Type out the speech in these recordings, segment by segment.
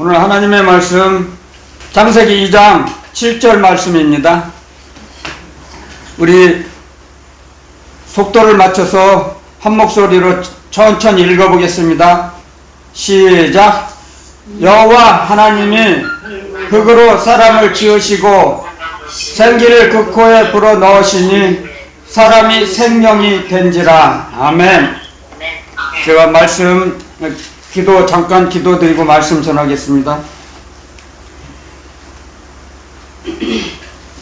오늘 하나님의 말씀 창세기 2장 7절 말씀입니다. 우리 속도를 맞춰서 한 목소리로 천천히 읽어보겠습니다. 시작. 여호와 하나님이 흙으로 사람을 지으시고 생기를 그 코에 불어 넣으시니 사람이 생명이 된지라. 아멘. 제가 잠깐 기도드리고 말씀 전하겠습니다.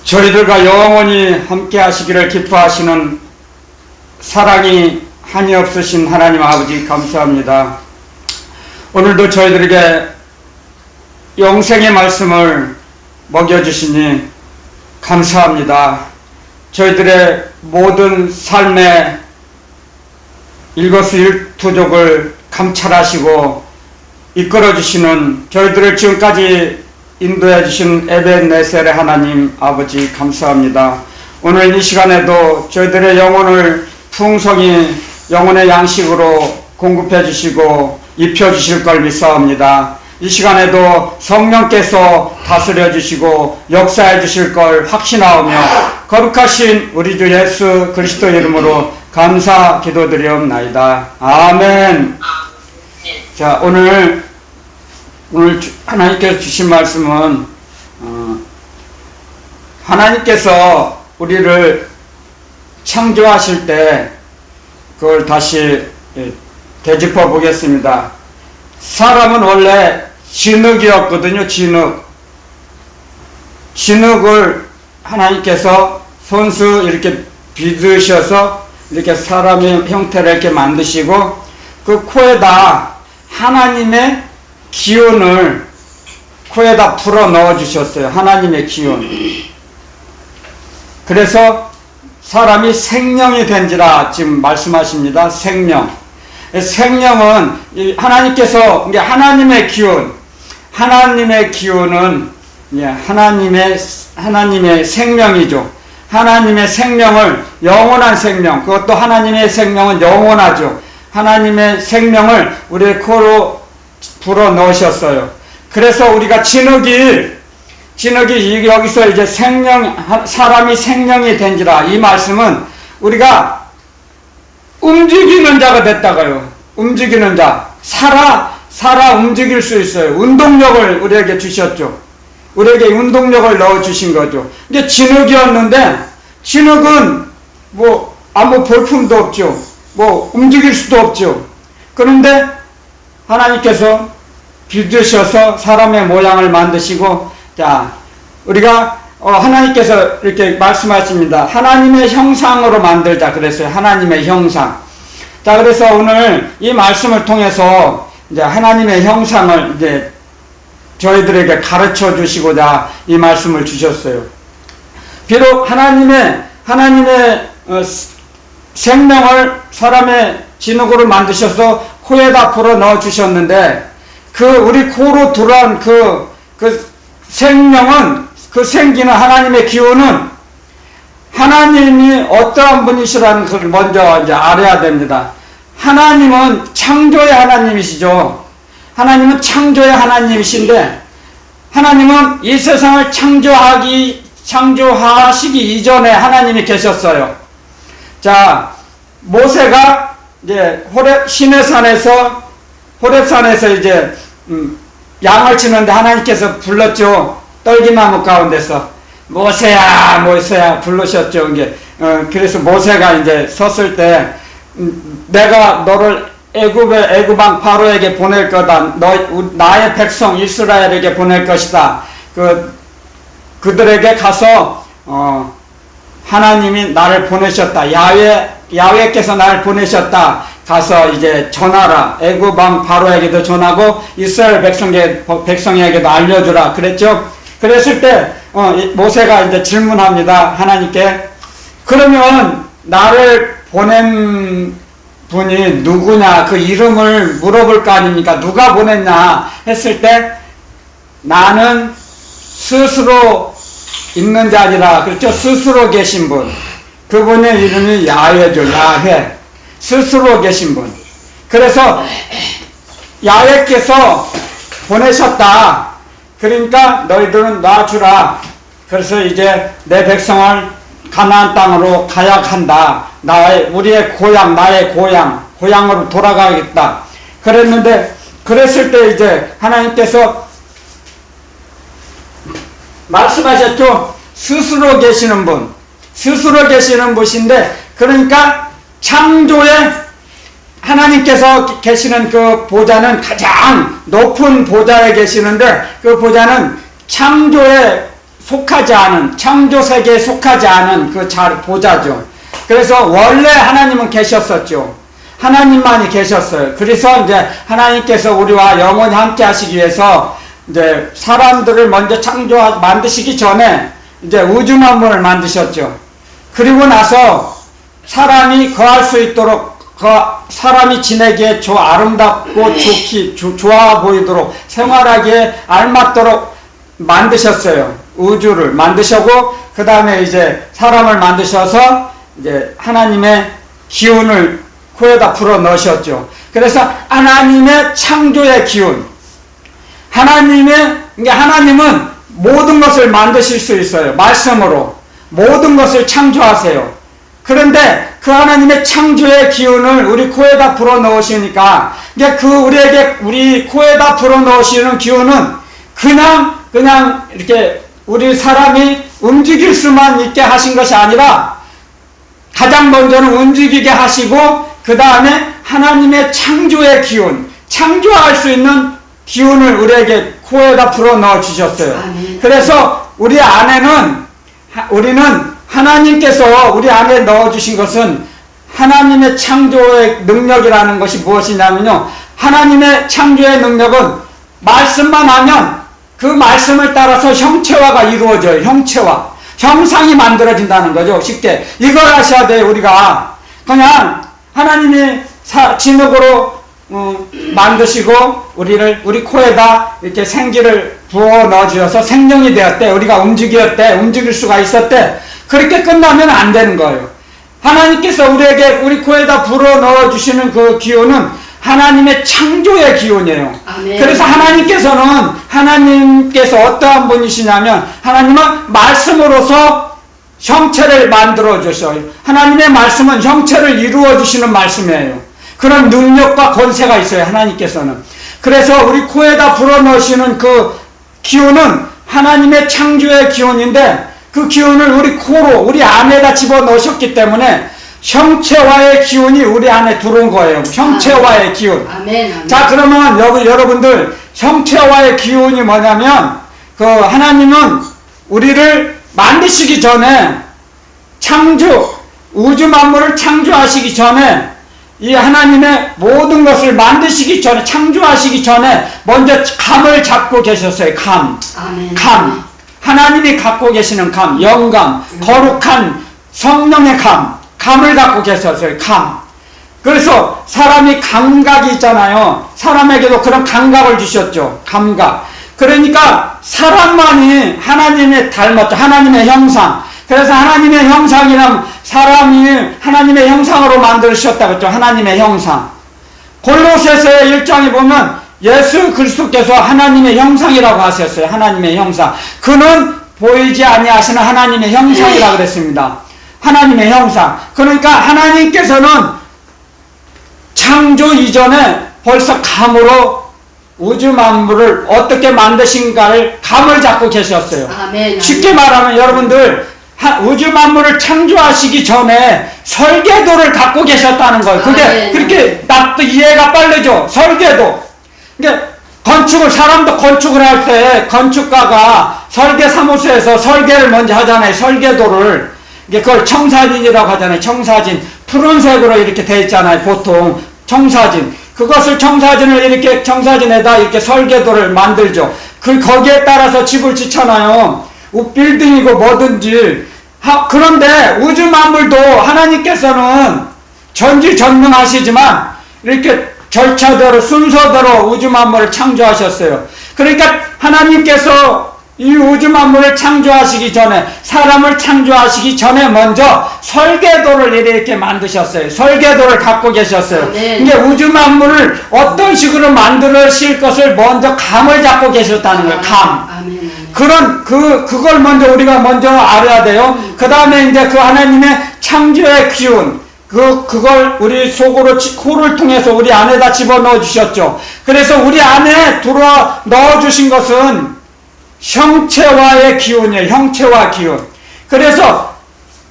저희들과 영원히 함께 하시기를 기뻐하시는 사랑이 한이 없으신 하나님 아버지 감사합니다. 오늘도 저희들에게 영생의 말씀을 먹여주시니 감사합니다. 저희들의 모든 삶의 일거수일투족을 감찰하시고 이끌어주시는 저희들을 지금까지 인도해주신 에벤네셀의 하나님 아버지 감사합니다. 오늘 이 시간에도 저희들의 영혼을 풍성히 영혼의 양식으로 공급해 주시고 입혀 주실 걸 믿사옵니다. 이 시간에도 성령께서 다스려 주시고 역사해 주실 걸 확신하오며 거룩하신 우리 주 예수 그리스도 이름으로 감사 기도드리옵나이다. 아멘. 자, 오늘 하나님께서 주신 말씀은 하나님께서 우리를 창조하실 때 그걸 다시 되짚어 보겠습니다. 사람은 원래 진흙이었거든요. 진흙을 하나님께서 손수 이렇게 빚으셔서 이렇게 사람의 형태를 이렇게 만드시고 그 코에다 하나님의 기운을 코에다 불어 넣어 주셨어요. 하나님의 기운. 그래서 사람이 생명이 된지라 지금 말씀하십니다. 생명은 하나님께서 하나님의 기운은 하나님의 생명이죠. 하나님의 생명을 영원한 생명, 그것도 하나님의 생명은 영원하죠. 하나님의 생명을 우리의 코로 불어 넣으셨어요. 그래서 우리가 진흙이 여기서 이제 사람이 생명이 된지라 이 말씀은 우리가 움직이는 자가 됐다가요. 움직이는 자. 살아 움직일 수 있어요. 운동력을 우리에게 주셨죠. 우리에게 운동력을 넣어 주신 거죠. 이게 진흙이었는데 진흙은 아무 볼품도 없죠. 움직일 수도 없죠. 그런데 하나님께서 빚으셔서 사람의 모양을 만드시고, 자, 우리가, 하나님께서 이렇게 말씀하십니다. 하나님의 형상으로 만들자 그랬어요. 하나님의 형상. 자, 그래서 오늘 이 말씀을 통해서 이제 하나님의 형상을 이제 저희들에게 가르쳐 주시고자 이 말씀을 주셨어요. 비록 하나님의 생명을 사람의 진흙으로 만드셔서 코에다 불어 넣어 주셨는데 우리 코로 들어온 그 생명은 그 생기는 하나님의 기운은 하나님이 어떠한 분이시라는 것을 먼저 이제 알아야 됩니다. 하나님은 창조의 하나님이시죠. 하나님은 창조의 하나님이신데 하나님은 이 세상을 창조하시기 이전에 하나님이 계셨어요. 자, 모세가 이제 호렙산에서 이제 양을 치는데 하나님께서 불렀죠. 떨기나무 가운데서 모세야 부르셨죠. 그래서 모세가 이제 섰을 때 내가 너를 애굽왕 바로에게 보낼 거다. 나의 백성 이스라엘에게 보낼 것이다. 그들에게 가서 하나님이 나를 보내셨다. 야훼께서 나를 보내셨다. 가서 이제 전하라. 애굽왕 바로에게도 전하고 이스라엘 백성에게도 알려주라. 그랬죠. 그랬을 때 모세가 이제 질문합니다. 하나님께. 그러면 나를 보낸 분이 누구냐? 그 이름을 물어볼 거 아닙니까? 누가 보냈냐? 했을 때 나는 스스로 있는 자리라. 그렇죠? 스스로 계신 분. 그분의 이름이 야훼죠. 야훼. 스스로 계신 분. 그래서 야훼께서 보내셨다. 그러니까 너희들은 놔주라. 그래서 이제 내 백성을 가나안 땅으로 가야 한다. 우리의 고향, 나의 고향으로 돌아가겠다. 그랬는데, 그랬을 때 이제 하나님께서 말씀하셨죠. 스스로 계시는 분인데, 그러니까 창조의 하나님께서 계시는 그 보좌는 가장 높은 보좌에 계시는데, 그 보좌는 창조에 속하지 않은, 창조 세계에 속하지 않은 그 보좌죠. 그래서 원래 하나님은 계셨었죠. 하나님만이 계셨어요. 그래서 이제 하나님께서 우리와 영원히 함께 하시기 위해서 이제 사람들을 먼저 만드시기 전에 이제 우주 만물을 만드셨죠. 그리고 나서 사람이 거할 수 있도록 사람이 지내기에 아름답고 좋아 보이도록 생활하기에 알맞도록 만드셨어요. 우주를 만드시고 그 다음에 이제 사람을 만드셔서 이제 하나님의 기운을 코에다 불어 넣으셨죠. 그래서 하나님의 창조의 기운, 하나님은 모든 것을 만드실 수 있어요. 말씀으로 모든 것을 창조하세요. 그런데 그 하나님의 창조의 기운을 우리 코에다 불어 넣으시니까 이게 우리 코에다 불어 넣으시는 기운은 그냥 이렇게 우리 사람이 움직일 수만 있게 하신 것이 아니라 가장 먼저는 움직이게 하시고 그 다음에 하나님의 창조의 기운, 창조할 수 있는 기운을 우리에게 코에다 불어 넣어 주셨어요. 그래서 우리는 하나님께서 우리 안에 넣어 주신 것은 하나님의 창조의 능력이라는 것이 무엇이냐면요. 하나님의 창조의 능력은 말씀만 하면 그 말씀을 따라서 형체화가 이루어져요. 형상이 만들어진다는 거죠. 쉽게 이걸 하셔야 돼요. 우리가 그냥 하나님이 진흙으로 만드시고 우리 코에다 이렇게 생기를 부어 넣어 주셔서 생명이 되었대. 우리가 움직일 수가 있었대. 그렇게 끝나면 안 되는 거예요. 하나님께서 우리 코에다 불어 넣어 주시는 그 기운은 하나님의 창조의 기운이에요. 아멘. 그래서 하나님께서 어떠한 분이시냐면 하나님은 말씀으로서 형체를 만들어 주셔요. 하나님의 말씀은 형체를 이루어 주시는 말씀이에요. 그런 능력과 권세가 있어요. 하나님께서는. 그래서 우리 코에다 불어 넣으시는 그 기운은 하나님의 창조의 기운인데 그 기운을 우리 안에다 집어 넣으셨기 때문에 형체화의 기운이 우리 안에 들어온 거예요. 형체화의 기운. 아멘. 자, 그러면 여러분들 형체화의 기운이 뭐냐면 하나님은 우리를 만드시기 전에 우주 만물을 창조하시기 전에 이 하나님의 모든 것을 만드시기 전에 창조하시기 전에 먼저 감을 잡고 계셨어요. 감. 하나님이 갖고 계시는 감, 영감, 거룩한 성령의 감을 갖고 계셨어요. 그래서 사람이 감각이 있잖아요. 사람에게도 그런 감각을 주셨죠. 감각. 그러니까 사람만이 하나님의 닮았죠. 하나님의 형상. 그래서 하나님의 형상이란 사람이 하나님의 형상으로 만드셨다고 했죠. 하나님의 형상. 골로새서의 1장에 보면 예수 그리스도께서 하나님의 형상이라고 하셨어요. 하나님의 형상. 그는 보이지 아니하시는 하나님의 형상이라고 그랬습니다. 하나님의 형상. 그러니까 하나님께서는 창조 이전에 벌써 감으로 우주 만물을 어떻게 만드신가를 감을 잡고 계셨어요. 아멘. 쉽게 말하면 여러분들 우주 만물을 창조하시기 전에 설계도를 갖고 계셨다는 거예요. 그게 그렇게 납도 이해가 빠르죠. 설계도. 그러니까 사람도 건축을 할 때 건축가가 설계사무소에서 설계를 먼저 하잖아요. 설계도를. 그걸 청사진이라고 하잖아요. 청사진. 푸른색으로 이렇게 돼 있잖아요. 보통 청사진. 그것을 청사진에다 이렇게 설계도를 만들죠. 거기에 따라서 집을 짓잖아요. 빌딩이고 뭐든지. 그런데 우주 만물도 하나님께서는 전지전능하시지만 이렇게 절차대로 순서대로 우주 만물을 창조하셨어요. 그러니까 하나님께서 이 우주 만물을 창조하시기 전에, 사람을 창조하시기 전에 먼저 설계도를 이렇게 만드셨어요. 설계도를 갖고 계셨어요. 이게 우주 만물을 어떤 식으로 만들으실 것을 먼저 감을 잡고 계셨다는 거예요. 감. 그걸 먼저 우리가 먼저 알아야 돼요. 그 다음에 이제 그 하나님의 창조의 기운, 그걸 우리 속으로 코를 통해서 우리 안에다 집어넣어 주셨죠. 그래서 우리 안에 들어 넣어 주신 것은 형체화의 기운이에요. 형체화 기운. 그래서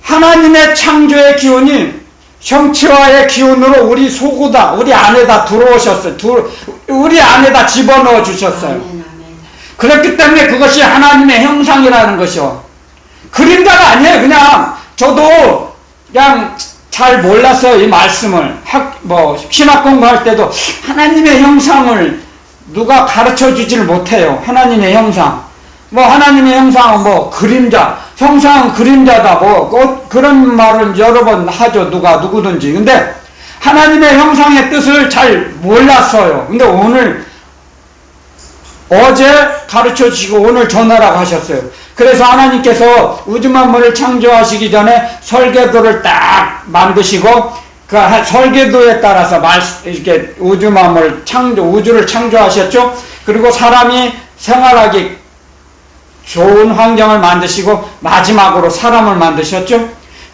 하나님의 창조의 기운이 형체화의 기운으로 우리 속으다, 우리 안에다 들어오셨어요. 우리 안에다 집어넣어 주셨어요. 그렇기 때문에 그것이 하나님의 형상이라는 것이요. 그림자가 아니에요. 그냥 저도 그냥 잘 몰랐어요. 이 말씀을 신학 공부할 때도 하나님의 형상을 누가 가르쳐 주지를 못해요. 하나님의 형상. 하나님의 형상은 그림자, 형상은 그림자다, 그런 말을 여러 번 하죠. 누구든지. 근데 하나님의 형상의 뜻을 잘 몰랐어요. 근데 어제 가르쳐 주시고 오늘 전하라고 하셨어요. 그래서 하나님께서 우주 만물을 창조하시기 전에 설계도를 딱 만드시고, 그 설계도에 따라서 이렇게 우주 만물 우주를 창조하셨죠. 그리고 사람이 생활하기 좋은 환경을 만드시고 마지막으로 사람을 만드셨죠.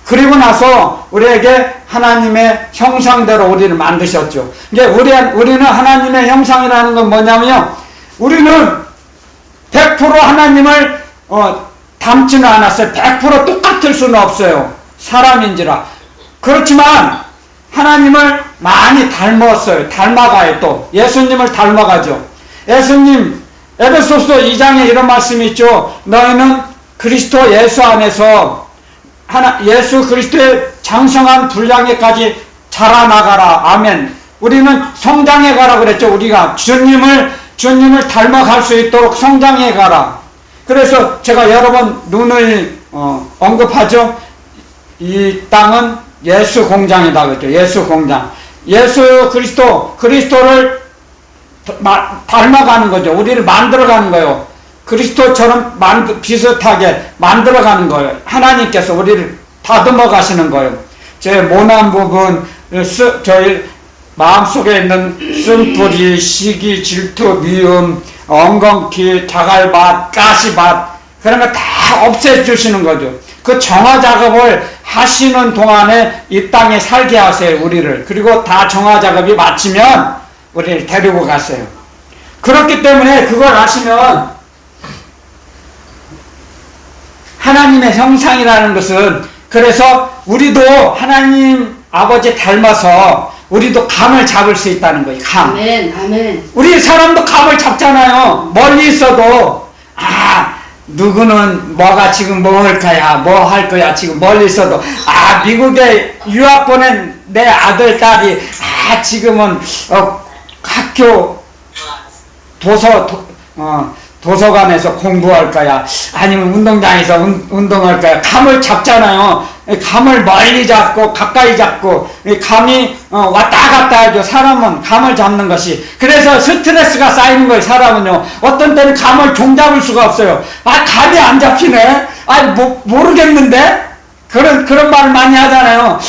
그리고 나서 우리에게 하나님의 형상대로 우리를 만드셨죠. 이제 우리는 하나님의 형상이라는 건 뭐냐면요, 우리는 100% 하나님을 닮지는 않았어요. 100% 똑같을 수는 없어요. 사람인지라. 그렇지만 하나님을 많이 닮았어요. 닮아가요. 또 예수님을 닮아가죠. 예수님 에베소서 2장에 이런 말씀이 있죠. 너희는 그리스도 예수 안에서 예수 그리스도의 장성한 분량에까지 자라나가라. 아멘. 우리는 성장해 가라 그랬죠. 우리가 주님을 닮아갈 수 있도록 성장해 가라. 그래서 제가 여러 번 눈을 언급하죠. 이 땅은 예수 공장이다 그랬죠. 예수 공장. 예수 그리스도를 닮아가는 거죠. 우리를 만들어가는 거예요. 그리스도처럼 비슷하게 만들어가는 거예요. 하나님께서 우리를 다듬어 가시는 거예요. 제 모난 부분, 저희 마음속에 있는 쓴뿌리, 시기, 질투, 미움, 엉겅퀴, 자갈밭, 가시밭, 그런 거 다 없애주시는 거죠. 그 정화 작업을 하시는 동안에 이 땅에 살게 하세요. 우리를. 그리고 다 정화 작업이 마치면 우리를 데리고 갔어요. 그렇기 때문에 그걸 아시면 하나님의 형상이라는 것은, 그래서 우리도 하나님 아버지 닮아서 우리도 감을 잡을 수 있다는 거예요. 감. 아멘. 우리 사람도 감을 잡잖아요. 멀리 있어도 누구는 뭐가 지금 뭐 할 거야, 뭐 할 거야, 지금 멀리 있어도 미국에 유학 보낸 내 아들 딸이 지금은 학교 도서관에서 공부할 거야, 아니면 운동장에서 운동할 거야. 감을 잡잖아요. 감을 멀리 잡고 가까이 잡고, 감이 왔다 갔다 하죠. 사람은 감을 잡는 것이. 그래서 스트레스가 쌓이는 거예요. 사람은요, 어떤 때는 감을 종잡을 수가 없어요. 감이 안 잡히네. 모르겠는데. 그런 말을 많이 하잖아요.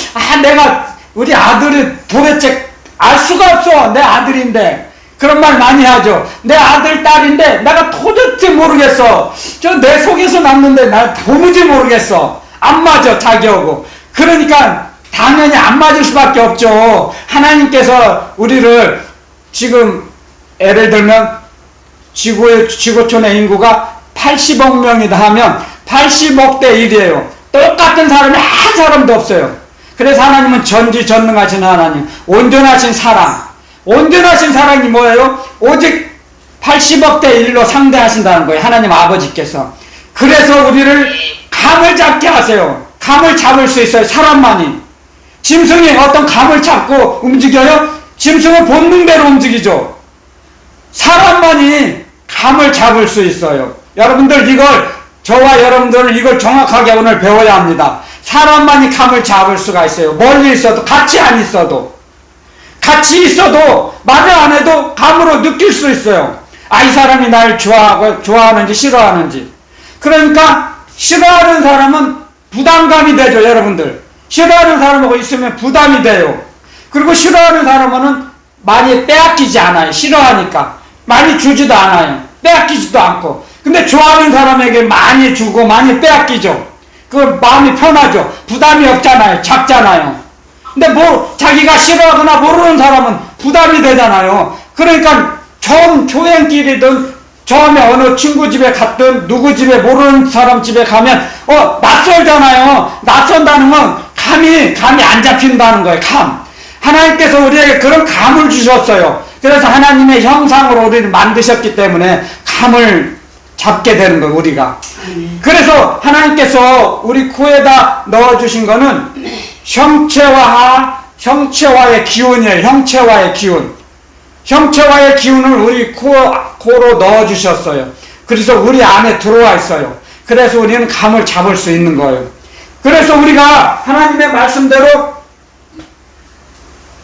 우리 아들이 도대체 알 수가 없어. 내 아들인데. 그런 말 많이 하죠. 내 아들, 딸인데 내가 도저히 모르겠어. 내 속에서 났는데 나 도무지 모르겠어. 안 맞아, 자기하고. 그러니까 당연히 안 맞을 수밖에 없죠. 하나님께서 우리를 지금 예를 들면 지구촌의 인구가 80억 명이다 하면 80억 대 1이에요. 똑같은 사람이 한 사람도 없어요. 그래서 하나님은 전지전능하신 하나님, 온전하신 사랑. 온전하신 사랑이 뭐예요? 오직 80억 대 1로 상대하신다는 거예요. 하나님 아버지께서. 그래서 우리를 감을 잡게 하세요. 감을 잡을 수 있어요. 사람만이. 짐승이 어떤 감을 잡고 움직여요? 짐승은 본능대로 움직이죠. 사람만이 감을 잡을 수 있어요. 여러분들 저와 여러분들은 이걸 정확하게 오늘 배워야 합니다. 사람만이 감을 잡을 수가 있어요. 멀리 있어도, 같이 안 있어도. 같이 있어도 말을 안 해도 감으로 느낄 수 있어요. 이 사람이 날 좋아하는지 싫어하는지. 그러니까 싫어하는 사람은 부담감이 되죠, 여러분들. 싫어하는 사람하고 있으면 부담이 돼요. 그리고 싫어하는 사람은 많이 빼앗기지 않아요. 싫어하니까. 많이 주지도 않아요. 빼앗기지도 않고. 근데 좋아하는 사람에게 많이 주고 많이 빼앗기죠. 그 마음이 편하죠. 부담이 없잖아요. 작잖아요. 근데 뭐 자기가 싫어하거나 모르는 사람은 부담이 되잖아요. 그러니까 처음 교행길이든 처음에 어느 친구 집에 갔든 누구 집에 모르는 사람 집에 가면 낯설잖아요. 낯선다는 건 감이 안 잡힌다는 거예요. 감. 하나님께서 우리에게 그런 감을 주셨어요. 그래서 하나님의 형상으로 우리를 만드셨기 때문에 감을 잡게 되는 거예요, 우리가. 그래서 하나님께서 우리 코에다 넣어주신 거는 형체화의 기운이에요. 형체화의 기운. 형체화의 기운을 우리 코로 넣어주셨어요. 그래서 우리 안에 들어와 있어요. 그래서 우리는 감을 잡을 수 있는 거예요. 그래서 우리가 하나님의 말씀대로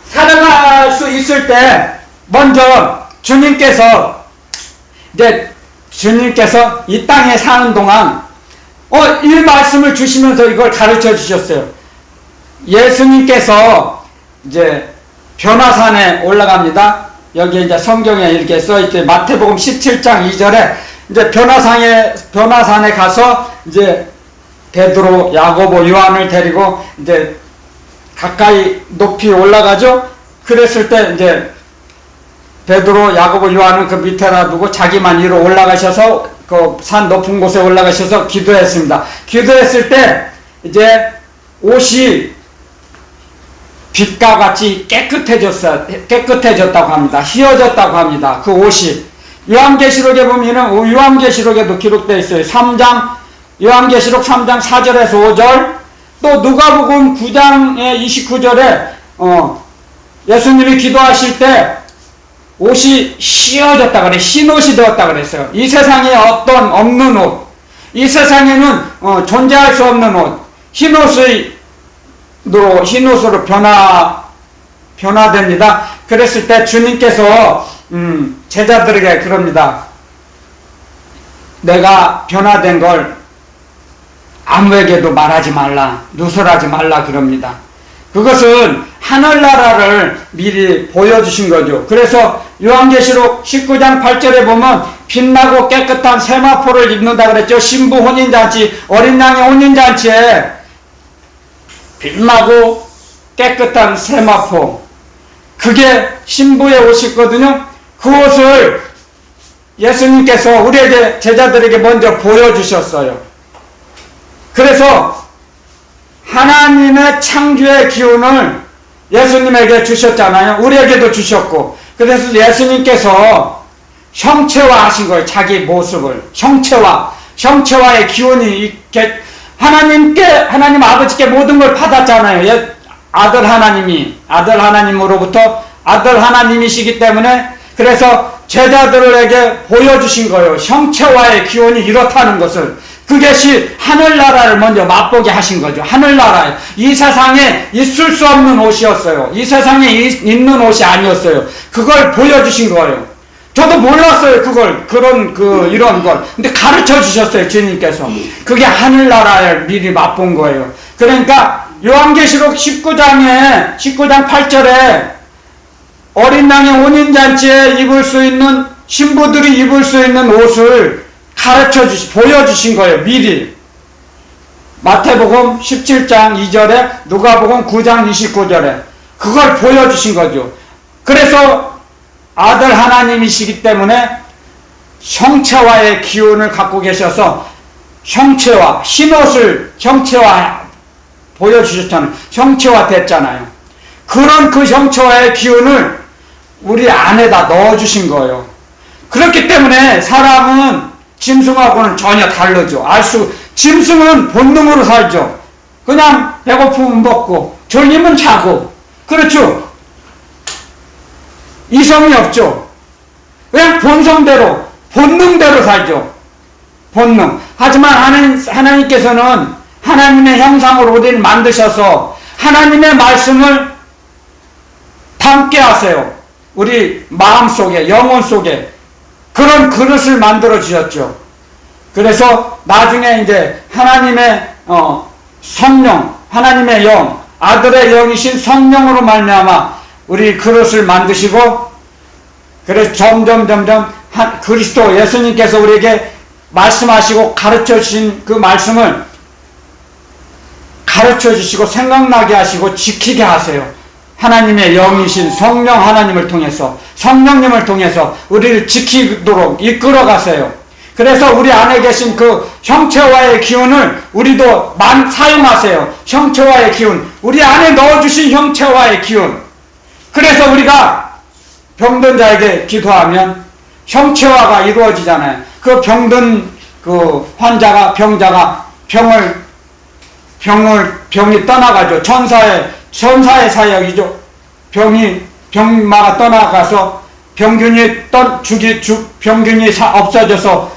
살아갈 수 있을 때 먼저 주님께서 이 땅에 사는 동안 이 말씀을 주시면서 이걸 가르쳐 주셨어요. 예수님께서 이제 변화산에 올라갑니다. 여기 이제 성경에 이렇게 써있죠. 마태복음 17장 2절에 이제 변화산에 가서 이제 베드로, 야고보, 요한을 데리고 이제 가까이 높이 올라가죠. 그랬을 때 이제 베드로, 야고보, 요한은 그 밑에 놔두고 자기만 위로 올라가셔서 그 산 높은 곳에 올라가셔서 기도했습니다. 기도했을 때 이제 옷이 빛과 같이 깨끗해졌다고 합니다. 휘어졌다고 합니다. 그 옷이. 요한계시록에 보면은, 요한계시록에도 기록되어 있어요. 요한계시록 3장 4절에서 5절, 또 누가복음 9장의 29절에, 예수님이 기도하실 때 옷이 휘어졌다 그래. 흰 옷이 되었다 그랬어요. 이 세상에 없는 옷, 이 세상에는 존재할 수 없는 옷, 흰 옷으로 변화됩니다. 그랬을 때 주님께서 제자들에게 그럽니다. 내가 변화된 걸 아무에게도 말하지 말라, 누설하지 말라 그럽니다. 그것은 하늘나라를 미리 보여주신 거죠. 그래서 요한계시록 19장 8절에 보면 빛나고 깨끗한 세마포를 입는다 그랬죠. 신부 혼인잔치, 어린 양의 혼인잔치에 빛나고 깨끗한 세마포, 그게 신부의 옷이거든요. 그 옷을 예수님께서 우리에게, 제자들에게 먼저 보여주셨어요. 그래서 하나님의 창조의 기운을 예수님에게 주셨잖아요. 우리에게도 주셨고, 그래서 예수님께서 형체화하신 거예요. 자기 모습을 형체화의 기운이 하나님 아버지께 모든 걸 받았잖아요. 아들 하나님으로부터 아들 하나님이시기 때문에, 그래서 제자들에게 보여주신 거예요. 형체화의 기운이 이렇다는 것을. 그것이 하늘나라를 먼저 맛보게 하신 거죠. 하늘나라에. 이 세상에 있을 수 없는 옷이었어요. 이 세상에 있는 옷이 아니었어요. 그걸 보여주신 거예요. 저도 몰랐어요. 이런 걸. 근데 가르쳐 주셨어요. 주님께서. 그게 하늘나라를 미리 맛본 거예요. 그러니까 요한계시록 19장 8절에 어린 양의 혼인잔치에 신부들이 입을 수 있는 옷을 보여주신 거예요. 미리. 마태복음 17장 2절에, 누가복음 9장 29절에 그걸 보여주신 거죠. 그래서 아들 하나님이시기 때문에 형체화의 기운을 갖고 계셔서 흰옷을 보여주셨잖아요. 형체화 됐잖아요. 그런 그 형체화의 기운을 우리 안에다 넣어주신 거예요. 그렇기 때문에 사람은 짐승하고는 전혀 다르죠. 짐승은 본능으로 살죠. 그냥 배고프면 먹고, 졸리면 자고. 그렇죠? 이성이 없죠. 그냥 본능대로 살죠. 본능. 하지만 하나님께서는 하나님의 형상으로 우리를 만드셔서 하나님의 말씀을 담게 하세요. 우리 마음 속에, 영혼 속에. 그런 그릇을 만들어 주셨죠. 그래서 나중에 이제 하나님의 성령, 하나님의 영, 아들의 영이신 성령으로 말미암아 우리 그릇을 만드시고, 그래서 점점 그리스도 예수님께서 우리에게 말씀하시고 가르쳐 주신 그 말씀을 가르쳐 주시고 생각나게 하시고 지키게 하세요. 하나님의 영이신 성령 하나님을 통해서, 성령님을 통해서 우리를 지키도록 이끌어 가세요. 그래서 우리 안에 계신 그 형체와의 기운을 우리도 사용하세요. 형체와의 기운, 우리 안에 넣어주신 형체와의 기운. 그래서 우리가 병든 자에게 기도하면 형체화가 이루어지잖아요. 그 병든 그 병자가 병이 떠나가죠. 천사의 사역이죠. 병마가 떠나가서 병균이 없어져서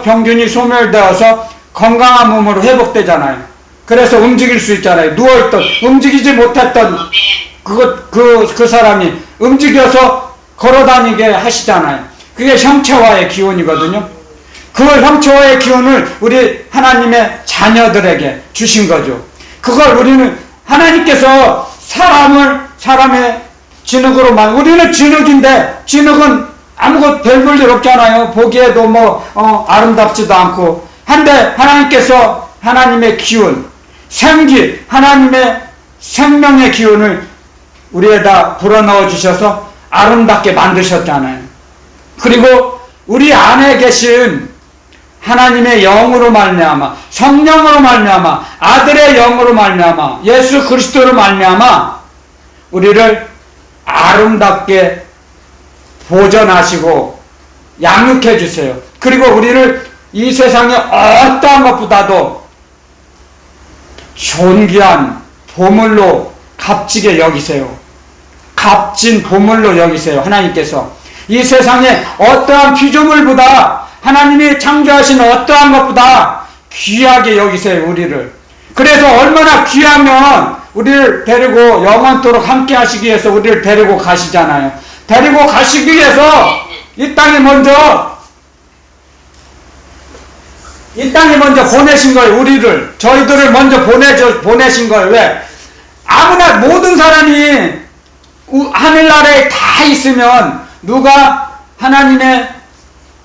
병균이 소멸되어서 건강한 몸으로 회복되잖아요. 그래서 움직일 수 있잖아요. 누워있던, 움직이지 못했던 그 사람이 움직여서 걸어다니게 하시잖아요. 그게 형체화의 기운이거든요. 그 형체화의 기운을 우리 하나님의 자녀들에게 주신 거죠. 그걸 우리는 하나님께서 사람의 진흙으로만, 우리는 진흙인데 진흙은 아무것도 별 볼 일 없잖아요. 보기에도 아름답지도 않고 한데 하나님께서 하나님의 기운, 생기, 하나님의 생명의 기운을 우리에다 불어넣어 주셔서 아름답게 만드셨잖아요. 그리고 우리 안에 계신 하나님의 영으로 말미암아, 성령으로 말미암아, 아들의 영으로 말미암아, 예수 그리스도로 말미암아 우리를 아름답게 보존하시고 양육해 주세요. 그리고 우리를 이 세상의 어떠한 것보다도 존귀한 보물로 값지게 여기세요. 값진 보물로 여기세요. 하나님께서 이 세상의 어떠한 피조물보다, 하나님이 창조하신 어떠한 것보다 귀하게 여기세요. 우리를. 그래서 얼마나 귀하면 우리를 데리고 영원토록 함께 하시기 위해서 우리를 데리고 가시잖아요. 데리고 가시기 위해서 이 땅에 먼저 보내신 거예요. 저희들을 먼저 보내신 거예요. 왜? 아무나, 모든 사람이 하늘나라에 다 있으면 누가 하나님의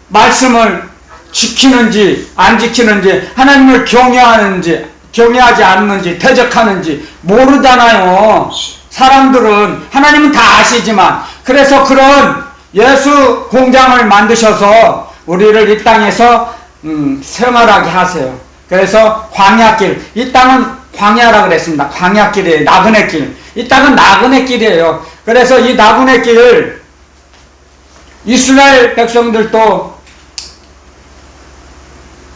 말씀을 지키는지 안 지키는지, 하나님을 경외하지 않는지 대적하는지 모르잖아요. 사람들은. 하나님은 다 아시지만. 그래서 그런 예수 공장을 만드셔서 우리를 이 땅에서 생활하게 하세요. 그래서 광야길, 이 땅은 광야라 그랬습니다. 광야길이에요. 나그네 길. 이 땅은 나그네 길이에요. 그래서 이 나그네 길을 이스라엘 백성들도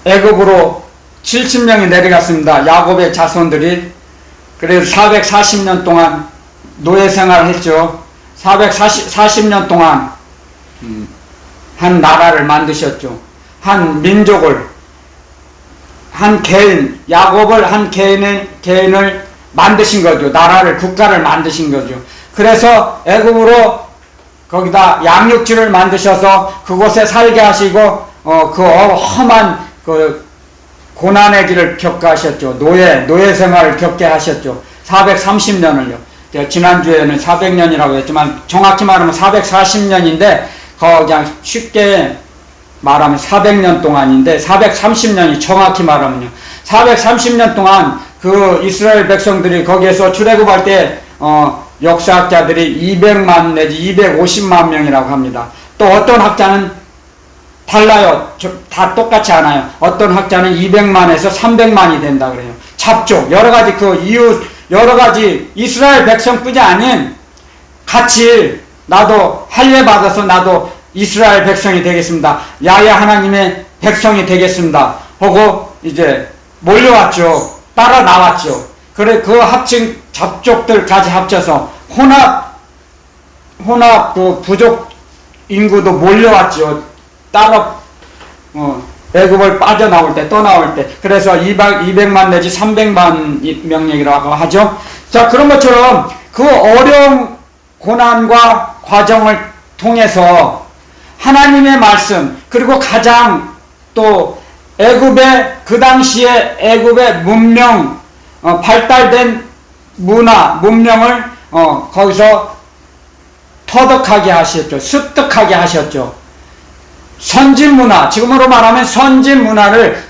애굽으로 70명이 내려갔습니다. 야곱의 자손들이. 그래서 440년 동안 노예 생활을 했죠. 440년 동안 한 나라를 만드셨죠. 한 민족을, 한 개인, 야곱을 한 개인을 만드신 거죠. 나라를, 국가를 만드신 거죠. 그래서 애굽으로 거기다 양육지를 만드셔서 그곳에 살게 하시고 그 험한 그 고난의 길을 겪게 하셨죠. 노예 생활을 겪게 하셨죠. 430년을요. 지난주에는 400년이라고 했지만 정확히 말하면 440년인데 그냥 쉽게 말하면 400년 동안인데 430년이 정확히 말하면요. 430년 동안 그 이스라엘 백성들이 거기에서 출애굽할 때 역사학자들이 200만 내지 250만 명이라고 합니다. 또 어떤 학자는 달라요. 다 똑같지 않아요. 어떤 학자는 200만에서 300만이 된다 그래요. 잡족, 여러가지 그 이유, 여러가지 이스라엘 백성뿐이 아닌 같이 나도 할례 받아서 나도 이스라엘 백성이 되겠습니다. 야훼 하나님의 백성이 되겠습니다. 하고 이제 몰려왔죠. 따라 나왔죠. 그래 그 합친 잡족들까지 합쳐서 혼합 그 부족 인구도 몰려왔죠. 따라 애굽을 빠져나올 때, 떠나올 때. 그래서 200만 내지 300만 명이라고 하죠. 자, 그런 것처럼 그 어려운 고난과 과정을 통해서 하나님의 말씀, 그리고 가장 또 애굽의 그 당시에 애굽의 문명 발달된 문명을 거기서 터득하게 하셨죠. 습득하게 하셨죠. 선진 문화, 지금으로 말하면 선진 문화를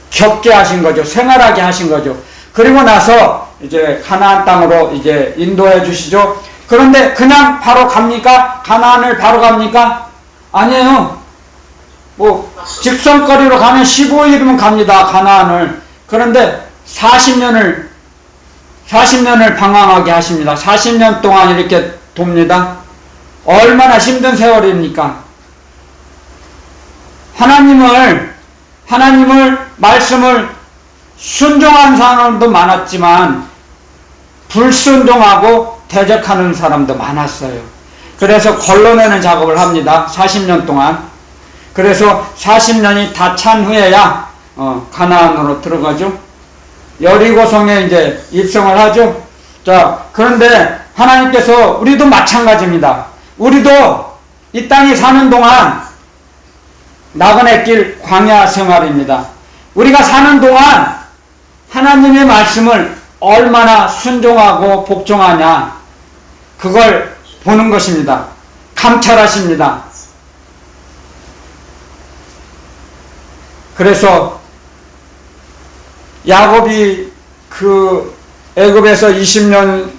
겪게 하신 거죠. 생활하게 하신 거죠. 그리고 나서 이제 가나안 땅으로 이제 인도해 주시죠. 그런데 그냥 바로 갑니까? 가나안을 바로 갑니까? 아니에요. 뭐 직선거리로 가면 15일이면 갑니다. 가나안을. 그런데 40년을 방황하게 하십니다. 40년 동안 이렇게 돕니다. 얼마나 힘든 세월입니까? 하나님을 말씀을 순종한 사람도 많았지만 불순종하고 대적하는 사람도 많았어요. 그래서 걸러내는 작업을 합니다. 40년 동안. 그래서 40년이 다 찬 후에야 가나안으로 들어가죠. 여리고성에 이제 입성을 하죠. 자, 그런데 하나님께서 우리도 마찬가지입니다. 우리도 이 땅에 사는 동안 나그네 길 광야 생활입니다. 우리가 사는 동안 하나님의 말씀을 얼마나 순종하고 복종하냐, 그걸 보는 것입니다. 감찰하십니다. 그래서 야곱이 그 애굽에서 20년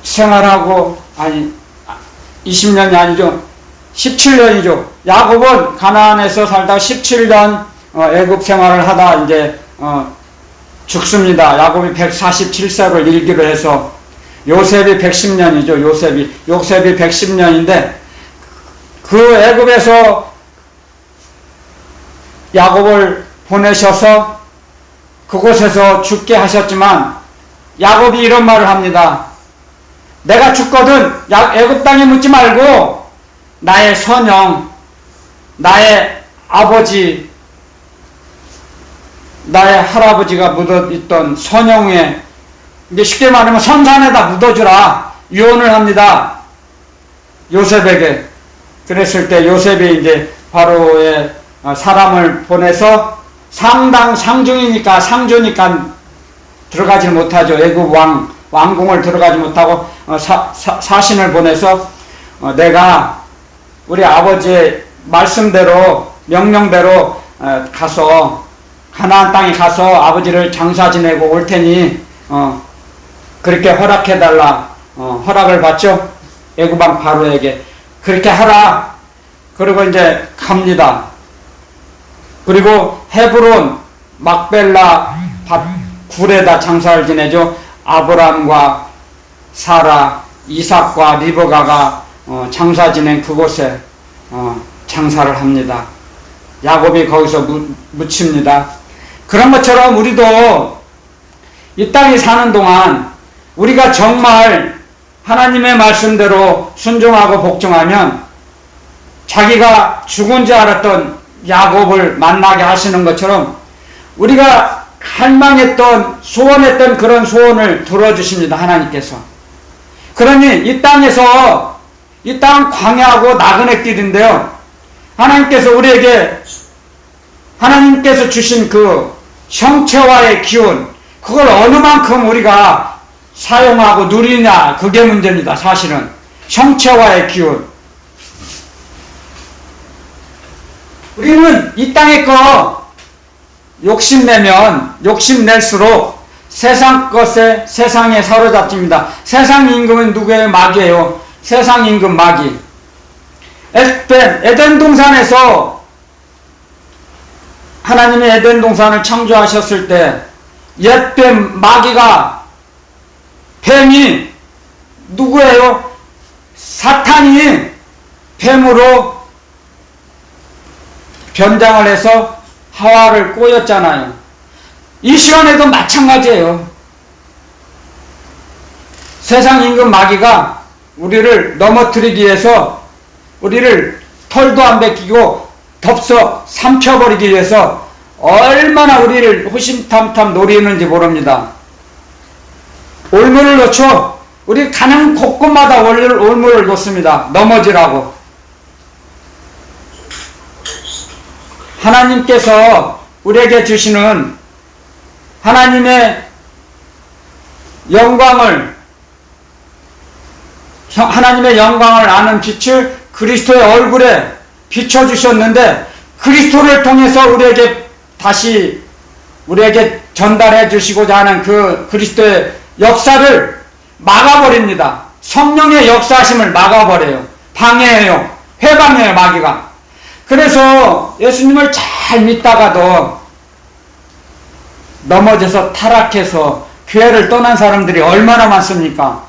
생활하고, 아니 20년이 아니죠, 17년이죠. 야곱은 가나안에서 살다가 17년 애굽 생활을 하다 이제 죽습니다. 야곱이 147세를 일기를 해서, 요셉이 110년이죠. 요셉이 110년인데 그 애굽에서 야곱을 보내셔서 그곳에서 죽게 하셨지만 야곱이 이런 말을 합니다. 내가 죽거든 애굽 땅에 묻지 말고 나의 선영, 나의 아버지, 나의 할아버지가 묻어있던 선영에, 이제 쉽게 말하면 선산에다 묻어주라 유언을 합니다. 요셉에게. 그랬을 때 요셉이 이제 바로의 사람을 보내서 상주니까 들어가지 못하죠. 애굽 왕궁을 들어가지 못하고 사신을 보내서 내가 우리 아버지의 말씀대로 명령대로 가서 가나안 땅에 가서 아버지를 장사 지내고 올 테니 그렇게 허락해달라. 허락을 받죠. 애굽왕 바로에게 그렇게 하라. 그리고 이제 갑니다. 그리고 헤브론 막벨라 굴에다 장사를 지내죠. 아브람과 사라, 이삭과 리브가가 장사 지낸 그곳에 장사를 합니다. 야곱이 거기서 묻힙니다. 그런 것처럼 우리도 이 땅에 사는 동안 우리가 정말 하나님의 말씀대로 순종하고 복종하면 자기가 죽은 줄 알았던 야곱을 만나게 하시는 것처럼 우리가 갈망했던, 소원했던 그런 소원을 들어주십니다. 하나님께서. 그러니 이 땅에서, 이 땅은 광야하고 나그네 길인데요, 하나님께서 우리에게, 하나님께서 주신 그 형체와의 기운, 그걸 어느 만큼 우리가 사용하고 누리냐, 그게 문제입니다. 사실은 형체와의 기운. 우리는 이 땅의 거 욕심낼수록 세상 것에, 세상에 사로잡힙니다. 세상 임금은 누구예요? 마귀예요. 세상 임금 마귀. 에덴 동산에서 하나님이 에덴 동산을 창조하셨을 때 옛뱀 마귀가, 뱀이 누구예요? 사탄이 뱀으로 변장을 해서 하와를 꼬였잖아요. 이 시간에도 마찬가지예요. 세상 임금 마귀가 우리를 넘어뜨리기 위해서, 우리를 털도 안 벗기고 덥석 삼켜버리기 위해서 얼마나 우리를 호심탐탐 노리는지 모릅니다. 올무를 놓죠. 우리 가는 곳곳마다 올무를 놓습니다. 넘어지라고. 하나님께서 우리에게 주시는 하나님의 영광을 아는 빛을 그리스도의 얼굴에 비춰주셨는데, 그리스도를 통해서 우리에게 전달해 주시고자 하는 그 그리스도의 역사를 막아버립니다. 성령의 역사하심을 막아버려요. 방해해요. 해방해요, 마귀가. 그래서 예수님을 잘 믿다가도 넘어져서 타락해서 교회를 떠난 사람들이 얼마나 많습니까?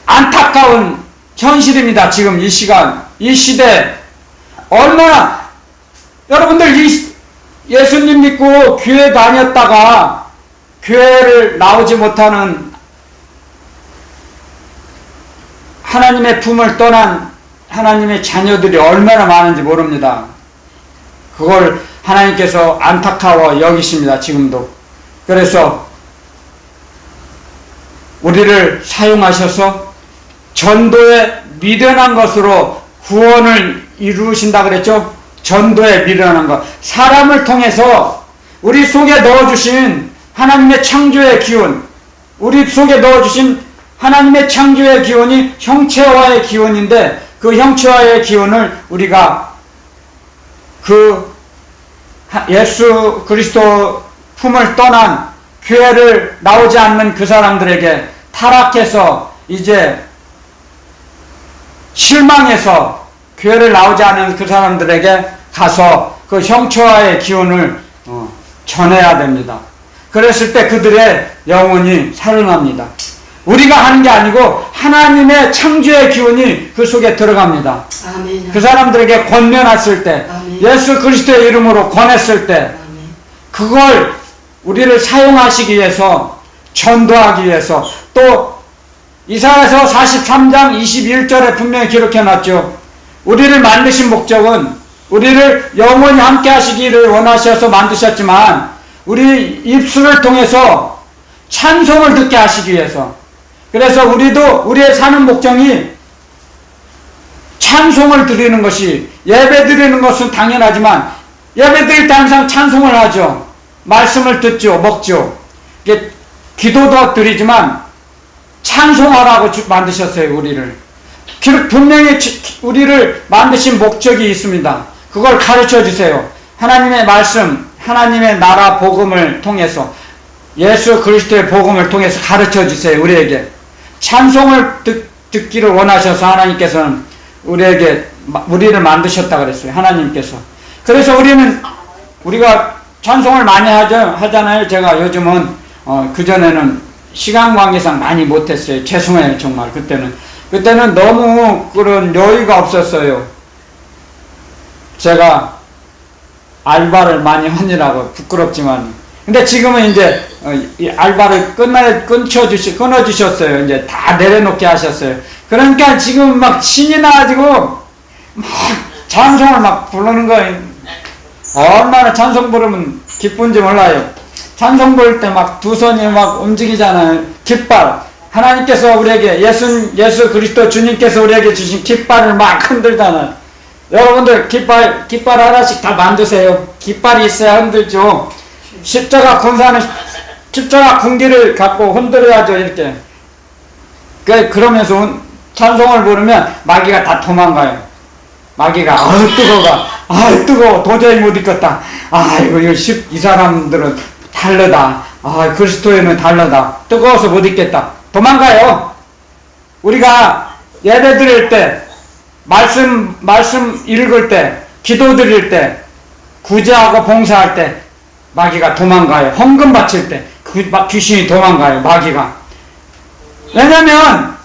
안타까운 현실입니다. 지금 이 시간, 이 시대. 얼마나 여러분들 예수님 믿고 교회 다녔다가 교회를 나오지 못하는, 하나님의 품을 떠난 하나님의 자녀들이 얼마나 많은지 모릅니다. 그걸 하나님께서 안타까워 여기십니다. 지금도. 그래서 우리를 사용하셔서 전도에 미련한 것으로 구원을 이루신다 그랬죠? 전도에 미련한 것. 사람을 통해서 우리 속에 넣어주신 하나님의 창조의 기운, 우리 속에 넣어주신 하나님의 창조의 기운이 형체화의 기운인데, 그 형체화의 기운을 우리가 그 예수 그리스도 품을 떠난 교회를 나오지 않는 그 사람들에게, 타락해서 이제 실망해서 교회를 나오지 않은 그 사람들에게 가서 그 형체화의 기운을 전해야 됩니다. 그랬을 때 그들의 영혼이 살아납니다. 우리가 하는 게 아니고 하나님의 창조의 기운이 그 속에 들어갑니다. 아멘. 그 사람들에게 권면했을 때, 아멘. 예수 그리스도의 이름으로 권했을 때, 아멘. 그걸 우리를 사용하시기 위해서, 전도하기 위해서, 또 이사야서 43장 21절에 분명히 기록해놨죠. 우리를 만드신 목적은 우리를 영원히 함께 하시기를 원하셔서 만드셨지만, 우리 입술을 통해서 찬송을 듣게 하시기 위해서. 그래서 우리도 우리의 사는 목적이 찬송을 드리는 것이, 예배 드리는 것은 당연하지만 예배 드릴 때 항상 찬송을 하죠. 말씀을 듣죠. 먹죠. 기도도 드리지만 찬송하라고 만드셨어요. 우리를. 분명히 우리를 만드신 목적이 있습니다. 그걸 가르쳐 주세요. 하나님의 말씀, 하나님의 나라 복음을 통해서, 예수 그리스도의 복음을 통해서 가르쳐 주세요. 우리에게 찬송을 듣기를 원하셔서 하나님께서는 우리를 만드셨다 그랬어요. 하나님께서. 그래서 우리가 찬송을 많이 하잖아요. 제가 요즘은 그전에는 시간 관계상 많이 못했어요. 죄송해요. 정말 그때는 너무 그런 여유가 없었어요. 제가 알바를 많이 하느라고 부끄럽지만. 근데 지금은 이제 이 알바를 끊어주셨어요. 이제 다 내려놓게 하셨어요. 그러니까 지금 막 신이 나가지고 막 찬송을 막 부르는 거예요. 얼마나 찬송 부르면 기쁜지 몰라요. 찬송 부를 때 막 두 손이 막 움직이잖아요. 깃발. 하나님께서 우리에게, 예수 그리스도 주님께서 우리에게 주신 깃발을 막 흔들잖아요. 여러분들 깃발 하나씩 다 만드세요. 깃발이 있어야 흔들죠. 십자가 군기를 갖고 흔들어야죠. 이렇게. 그러면서 찬송을 부르면 마귀가 다 도망가요. 마귀가 뜨거워 도저히 못 있겠다. 아이고 이 사람들은 다르다. 그리스도인은 다르다. 뜨거워서 못 있겠다. 도망가요. 우리가 예배 드릴 때, 말씀 읽을 때, 기도 드릴 때, 구제하고 봉사할 때 마귀가 도망가요. 헌금 바칠 때 귀신이 도망가요. 마귀가. 왜냐면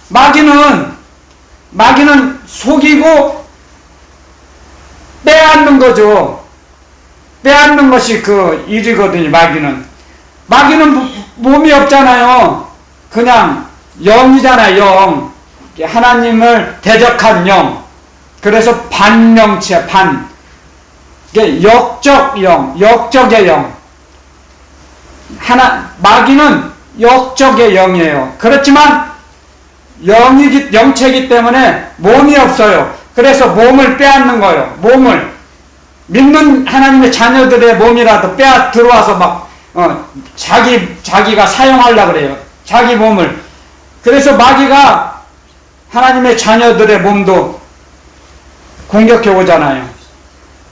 마귀는 속이고 빼앗는 거죠. 빼앗는 것이 그 일이거든요. 마귀는 몸이 없잖아요. 그냥 영이잖아요. 영. 하나님을 대적한 영. 그래서 반영체, 역적 영, 역적의 영. 마귀는 역적의 영이에요. 그렇지만 영체이기 때문에 몸이 없어요. 그래서 몸을 빼앗는 거예요. 몸을. 믿는 하나님의 자녀들의 몸이라도 빼앗 들어와서 막 자기가 사용하려고 그래요. 자기 몸을. 그래서 마귀가 하나님의 자녀들의 몸도 공격해 오잖아요.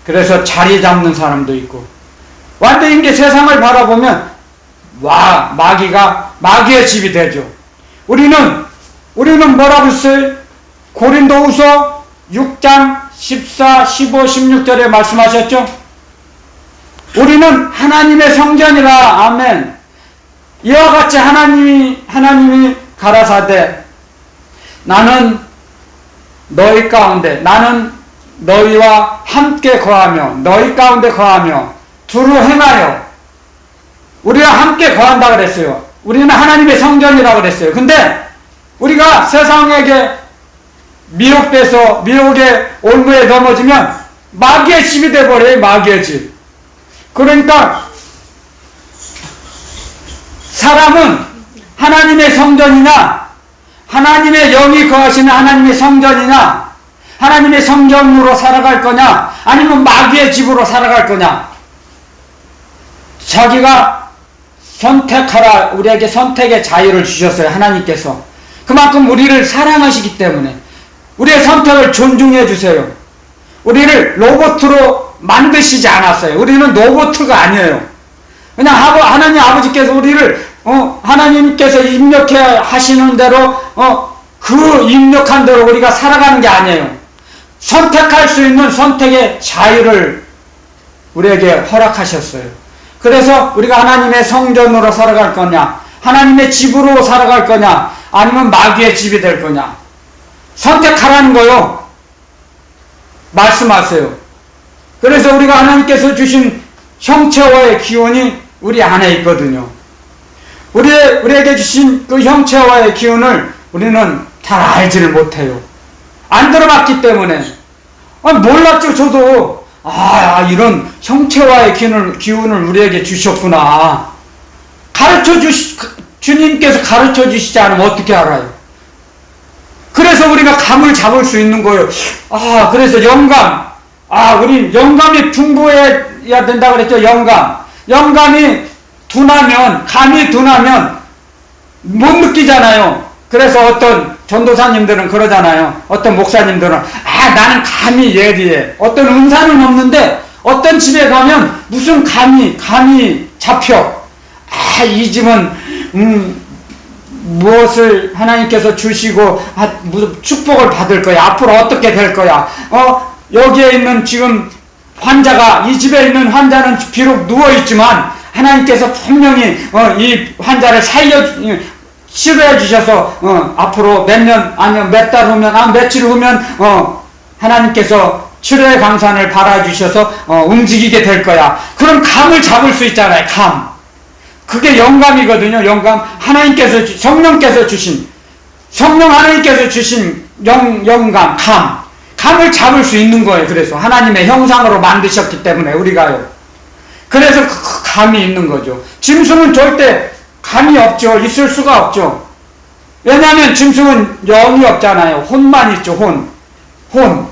그래서 자리 잡는 사람도 있고, 완전히 이게 세상을 바라보면 마귀의 집이 되죠. 우리는 뭐라고 했어요? 고린도후서 6장 14, 15, 16절에 말씀하셨죠? 우리는 하나님의 성전이라. 아멘. 이와 같이 하나님이 가라사대 나는 너희 가운데, 나는 너희와 함께 거하며 너희 가운데 거하며 두루 행하여. 우리가 함께 거한다 그랬어요. 우리는 하나님의 성전이라고 그랬어요. 근데 우리가 세상에게 미혹돼서 미혹의 올무에 넘어지면 마귀의 집이 돼버려요. 마귀의 집. 그러니까 사람은 하나님의 성전이냐, 하나님의 영이 거하시는 하나님의 성전이냐, 하나님의 성전으로 살아갈 거냐, 아니면 마귀의 집으로 살아갈 거냐. 자기가 선택하라. 우리에게 선택의 자유를 주셨어요. 하나님께서. 그만큼 우리를 사랑하시기 때문에 우리의 선택을 존중해 주세요. 우리를 로봇으로 만드시지 않았어요. 우리는 로봇가 아니에요. 그냥 하나님 아버지께서 우리를 하나님께서 입력해 하시는 대로 그 입력한 대로 우리가 살아가는 게 아니에요. 선택할 수 있는 선택의 자유를 우리에게 허락하셨어요. 그래서 우리가 하나님의 성전으로 살아갈 거냐, 하나님의 집으로 살아갈 거냐, 아니면 마귀의 집이 될 거냐. 선택하라는 거요. 말씀하세요. 그래서 우리가 하나님께서 주신 형체와의 기운이 우리 안에 있거든요. 우리에게 주신 그 형체와의 기운을 우리는 잘 알지를 못해요. 안 들어봤기 때문에. 몰랐죠. 저도 이런 형체와의 기운을 우리에게 주셨구나. 주님께서 가르쳐 주시지 않으면 어떻게 알아요? 그래서 우리가 감을 잡을 수 있는 거예요. 그래서 영감. 우리 영감이 풍부해야 된다고 그랬죠. 영감이 감이 둔하면 못 느끼잖아요. 그래서 어떤 전도사님들은 그러잖아요. 어떤 목사님들은 나는 감이 예리해. 어떤 은사는 없는데 어떤 집에 가면 무슨 감이 잡혀. 이 집은 무엇을 하나님께서 주시고 무슨 축복을 받을 거야. 앞으로 어떻게 될 거야. 여기에 있는 지금 환자가, 이 집에 있는 환자는 비록 누워있지만 하나님께서 분명히 이 환자를 치료해 주셔서 앞으로 몇 년 아니면 몇 달 후면 며칠 후면 하나님께서 치료의 강산을 발아주셔서 움직이게 될 거야. 그럼 감을 잡을 수 있잖아요. 그게 영감이거든요. 영감. 성령께서 주신 영감, 감을 잡을 수 있는 거예요. 그래서 하나님의 형상으로 만드셨기 때문에 우리가요. 그래서 그 감이 있는 거죠. 짐승은 절대 감이 없죠. 있을 수가 없죠. 왜냐하면 짐승은 영이 없잖아요. 혼만 있죠. 혼.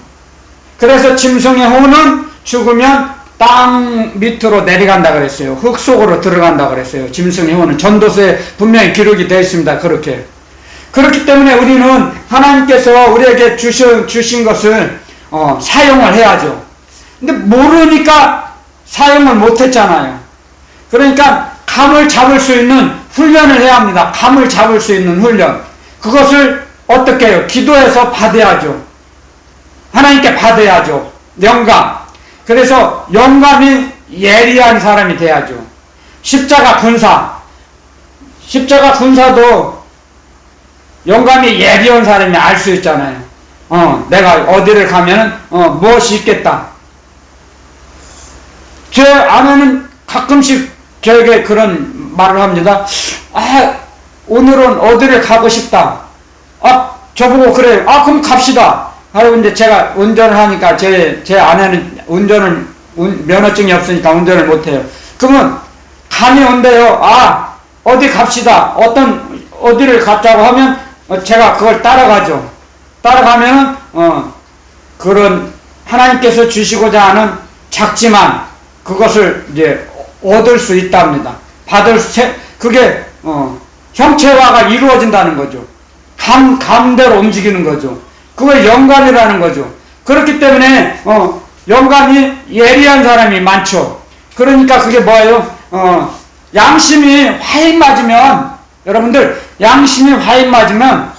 그래서 짐승의 혼은 죽으면 땅 밑으로 내려간다 그랬어요. 흙 속으로 들어간다 그랬어요. 짐승의 혼은 전도서에 분명히 기록이 되어 있습니다. 그렇기 때문에 우리는 하나님께서 우리에게 주신 것을 사용을 해야죠. 근데 모르니까 사용을 못했잖아요. 그러니까 감을 잡을 수 있는 훈련을 해야 합니다. 감을 잡을 수 있는 훈련. 그것을 어떻게 해요? 기도해서 받아야죠. 하나님께 받아야죠. 영감. 그래서 영감이 예리한 사람이 돼야죠. 십자가 군사도 영감이 예리한 사람이 알 수 있잖아요. 내가 어디를 가면은 무엇이 있겠다. 제 아내는 가끔씩 저에게 그런 말을 합니다. 오늘은 어디를 가고 싶다. 저보고 그래요. 그럼 갑시다. 그리고 이제 제가 운전을 하니까 제 아내는 면허증이 없으니까 운전을 못해요. 그러면 감이 온대요. 어디 갑시다. 어디를 가자고 하면 제가 그걸 따라가죠. 따라가면은 그런 하나님께서 주시고자 하는 작지만 그것을 이제 얻을 수 있답니다. 그게 형체화가 이루어진다는 거죠. 감대로 움직이는 거죠. 그걸 영감이라는 거죠. 그렇기 때문에 영감이 예리한 사람이 많죠. 그러니까 그게 뭐예요? 양심이 화인 맞으면, 여러분들 양심이 화인 맞으면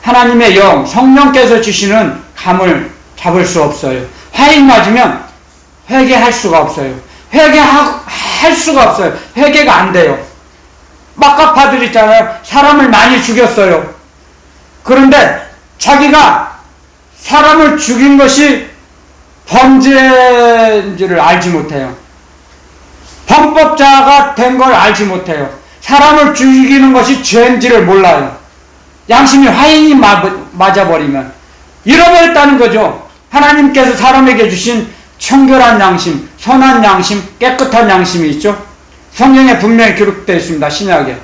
하나님의 영, 성령께서 주시는 감을 잡을 수 없어요. 화인 맞으면 회개할 수가 없어요. 회개할 수가 없어요. 회개가 안 돼요. 막가파들 있잖아요. 사람을 많이 죽였어요. 그런데 자기가 사람을 죽인 것이 범죄인지를 알지 못해요. 범법자가 된 걸 알지 못해요. 사람을 죽이는 것이 죄인지를 몰라요. 양심이 화인이 맞아버리면 잃어버렸다는 거죠. 하나님께서 사람에게 주신 청결한 양심, 선한 양심, 깨끗한 양심이 있죠. 성경에 분명히 기록되어 있습니다. 신약에.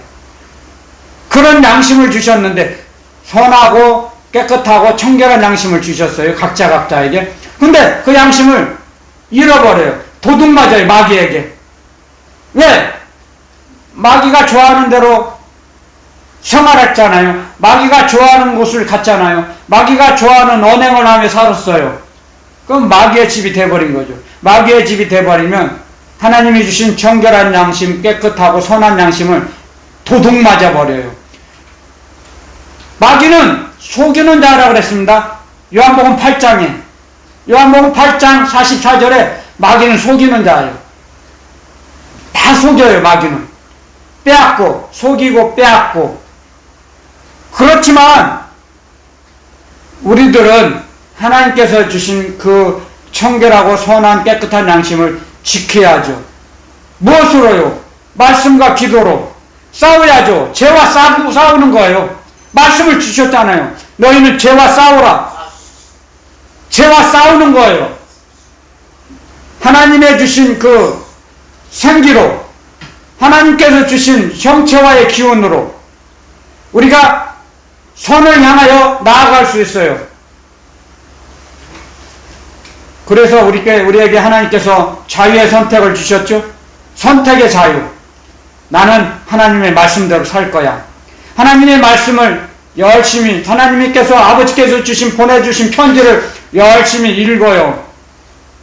그런 양심을 주셨는데 선하고 깨끗하고 청결한 양심을 주셨어요. 각자에게. 근데 그 양심을 잃어버려요. 도둑 맞아요. 마귀에게. 왜? 마귀가 좋아하는 대로 생활했잖아요. 마귀가 좋아하는 곳을 갔잖아요. 마귀가 좋아하는 언행을 하며 살았어요. 그럼 마귀의 집이 돼버린 거죠. 마귀의 집이 돼버리면 하나님이 주신 청결한 양심, 깨끗하고 선한 양심을 도둑 맞아버려요. 마귀는 속이는 자라고 그랬습니다. 요한복음 8장 44절에 마귀는 속이는 자예요. 다 속여요. 마귀는 빼앗고 속이고 빼앗고. 그렇지만 우리들은 하나님께서 주신 그 청결하고 선한 깨끗한 양심을 지켜야죠. 무엇으로요? 말씀과 기도로 싸워야죠. 죄와 싸우는 거예요. 말씀을 주셨잖아요. 너희는 죄와 싸우라. 죄와 싸우는 거예요. 하나님의 주신 그 생기로, 하나님께서 주신 형체와의 기운으로 우리가 선을 향하여 나아갈 수 있어요. 그래서 우리에게 하나님께서 자유의 선택을 주셨죠. 선택의 자유. 나는 하나님의 말씀대로 살 거야. 하나님의 말씀을 열심히, 하나님께서 아버지께서 보내주신 편지를 열심히 읽어요.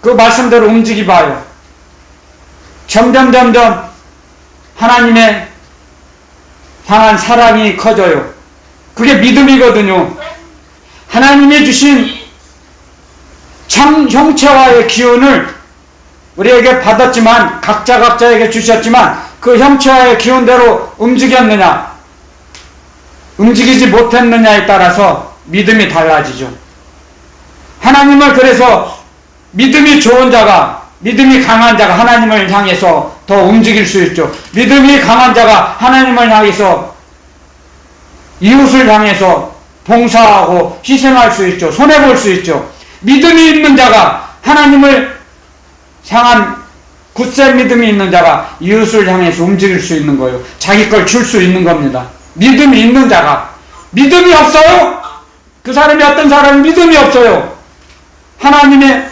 그 말씀대로 움직여봐요. 점점 하나님의 향한 사랑이 커져요. 그게 믿음이거든요. 하나님이 주신 형체와의 기운을 우리에게 받았지만, 각자에게 주셨지만 그 형체와의 기운대로 움직이지 못했느냐에 따라서 믿음이 달라지죠. 하나님을 그래서 믿음이 좋은 자가, 믿음이 강한 자가 하나님을 향해서 더 움직일 수 있죠. 믿음이 강한 자가 하나님을 향해서, 이웃을 향해서 봉사하고 희생할 수 있죠. 손해볼 수 있죠. 믿음이 있는 자가, 하나님을 향한 굳센 믿음이 있는 자가 이웃을 향해서 움직일 수 있는 거예요. 자기 걸 줄 수 있는 겁니다. 믿음이 있는 자가. 믿음이 없어요? 그 사람이, 어떤 사람은 믿음이 없어요. 하나님의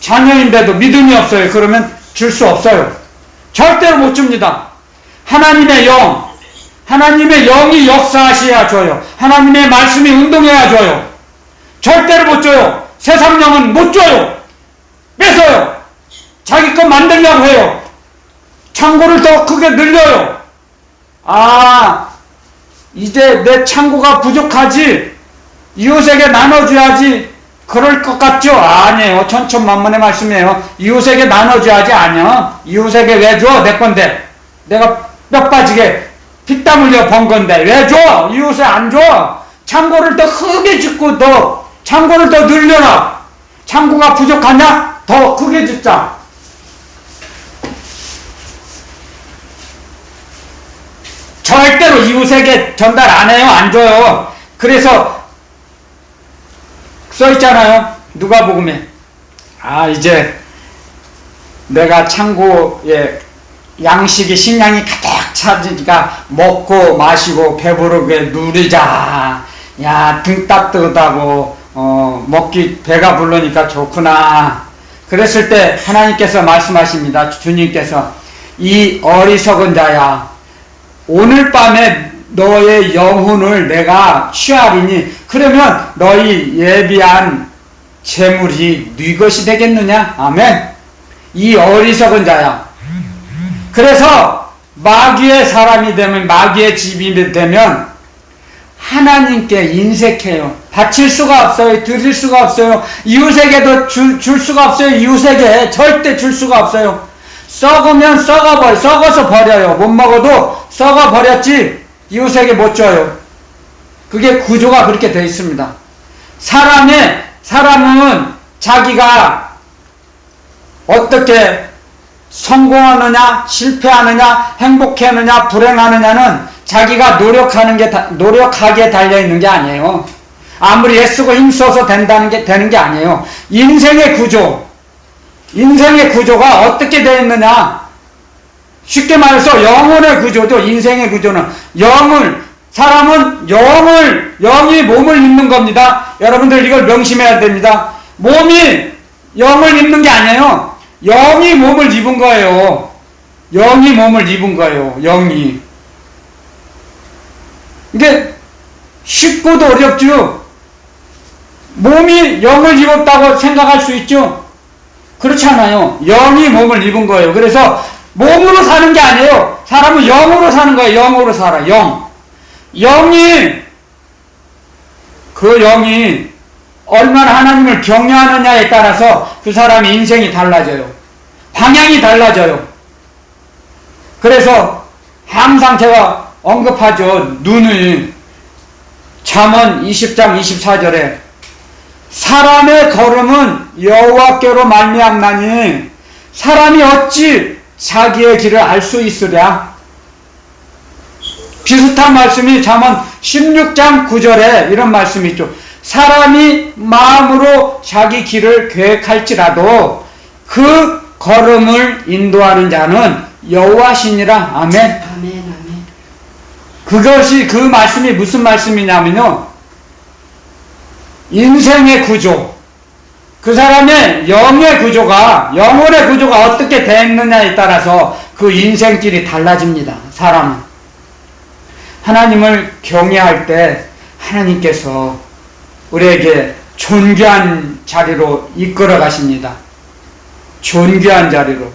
자녀인데도 믿음이 없어요. 그러면 줄 수 없어요. 절대로 못 줍니다. 하나님의 영이 역사하셔야 줘요. 하나님의 말씀이 운동해야 줘요. 절대로 못 줘요. 세상 영은 못 줘요. 뺏어요. 자기 것 만들려고 해요. 창고를 더 크게 늘려요. 이제 내 창고가 부족하지, 이웃에게 나눠줘야지, 그럴 것 같죠? 아니에요. 천천만만의 말씀이에요. 이웃에게 나눠줘야지. 아니요. 이웃에게 왜 줘? 내 건데. 내가 뼈 빠지게 피땀 흘려 번 건데 왜 줘? 이웃에 안 줘? 창고를 더 크게 짓고 창고를 더 늘려라. 창고가 부족하냐? 더 크게 짓자. 절대로 이웃에게 전달 안 해요. 안 줘요. 그래서 써있잖아요. 누가복음에. 이제 내가 창고에 양식이, 식량이 가득 차지니까 먹고 마시고 배부르게 누리자. 야, 등 따뜻하고 배가 부르니까 좋구나. 그랬을 때 하나님께서 말씀하십니다. 주님께서 이 어리석은 자야, 오늘 밤에 너의 영혼을 내가 취하리니 그러면 너희 예비한 재물이 네 것이 되겠느냐? 아멘. 이 어리석은 자야. 그래서 마귀의 사람이 되면, 마귀의 집이 되면 하나님께 인색해요. 바칠 수가 없어요. 드릴 수가 없어요. 이웃에게도 줄 수가 없어요. 이웃에게 절대 줄 수가 없어요. 썩으면 썩어서 버려요. 못 먹어도 썩어버렸지 이웃에게 못 줘요. 그게 구조가 그렇게 되어 있습니다. 사람은 자기가 어떻게 성공하느냐, 실패하느냐, 행복하느냐, 불행하느냐는 자기가 노력하게 달려있는 게 아니에요. 아무리 애쓰고 힘써서 되는 게 아니에요. 인생의 구조가 어떻게 되어 있느냐. 쉽게 말해서 영혼의 구조죠. 인생의 구조는. 사람은 영이 몸을 입는 겁니다. 여러분들 이걸 명심해야 됩니다. 몸이 영을 입는 게 아니에요. 영이 몸을 입은 거예요. 영이 몸을 입은 거예요. 영이. 이게 쉽고도 어렵죠. 몸이 영을 입었다고 생각할 수 있죠. 그렇지 않아요. 영이 몸을 입은 거예요. 그래서 몸으로 사는 게 아니에요. 사람은 영으로 사는 거예요. 영으로 살아. 그 영이 얼마나 하나님을 경외하느냐에 따라서 그 사람의 인생이 달라져요. 방향이 달라져요. 그래서 항상 제가 언급하죠. 눈이 잠언 20장 24절에 사람의 걸음은 여호와께로 말미암나니 사람이 어찌 자기의 길을 알 수 있으랴. 비슷한 말씀이 잠언 16장 9절에 이런 말씀이 있죠. 사람이 마음으로 자기 길을 계획할지라도 그 걸음을 인도하는 자는 여호와시니라. 아멘. 그 말씀이 무슨 말씀이냐면요. 인생의 구조, 그 사람의 영혼의 구조가 어떻게 되었느냐에 따라서 그 인생길이 달라집니다. 사람은. 하나님을 경외할 때 하나님께서 우리에게 존귀한 자리로 이끌어 가십니다. 존귀한 자리로.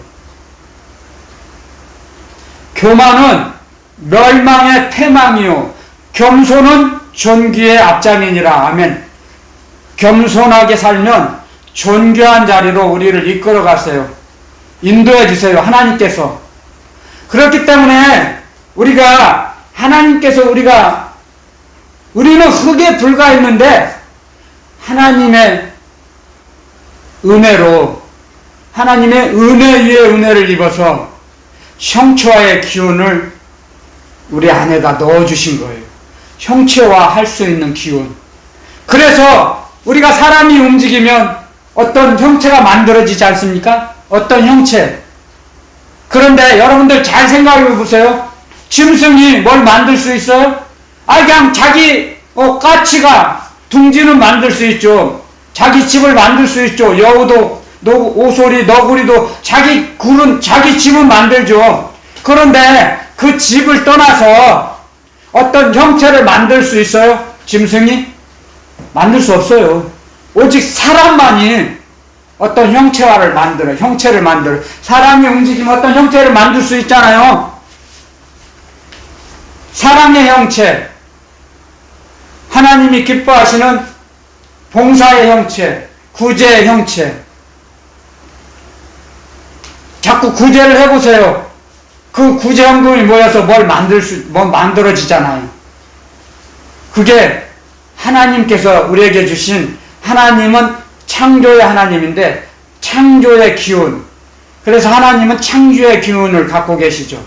교만은 멸망의 태망이요 겸손은 존귀의 앞장이니라. 아멘. 겸손하게 살면 존귀한 자리로 우리를 이끌어 가세요. 인도해 주세요. 하나님께서. 그렇기 때문에 우리는 흙에 불과했는데 하나님의 은혜로, 하나님의 은혜 위에 은혜를 입어서 형체화의 기운을 우리 안에다 넣어주신 거예요. 형체화 할 수 있는 기운. 그래서 우리가 사람이 움직이면 어떤 형체가 만들어지지 않습니까? 어떤 형체. 그런데 여러분들 잘 생각해 보세요. 짐승이 뭘 만들 수 있어요? 그냥 자기 까치가 둥지는 만들 수 있죠. 자기 집을 만들 수 있죠. 여우도 오소리, 너구리도 자기 집은 만들죠. 그런데 그 집을 떠나서 어떤 형체를 만들 수 있어요? 짐승이? 만들 수 없어요. 오직 사람만이 어떤 형체를 만들어. 사람이 움직이면 어떤 형체를 만들 수 있잖아요. 사랑의 형체, 하나님이 기뻐하시는 봉사의 형체, 구제의 형체. 자꾸 구제를 해보세요. 그 구제 헌금이 모여서 뭘 만들어지잖아요. 그게 하나님께서 우리에게 주신, 하나님은 창조의 하나님인데 창조의 기운. 그래서 하나님은 창조의 기운을 갖고 계시죠.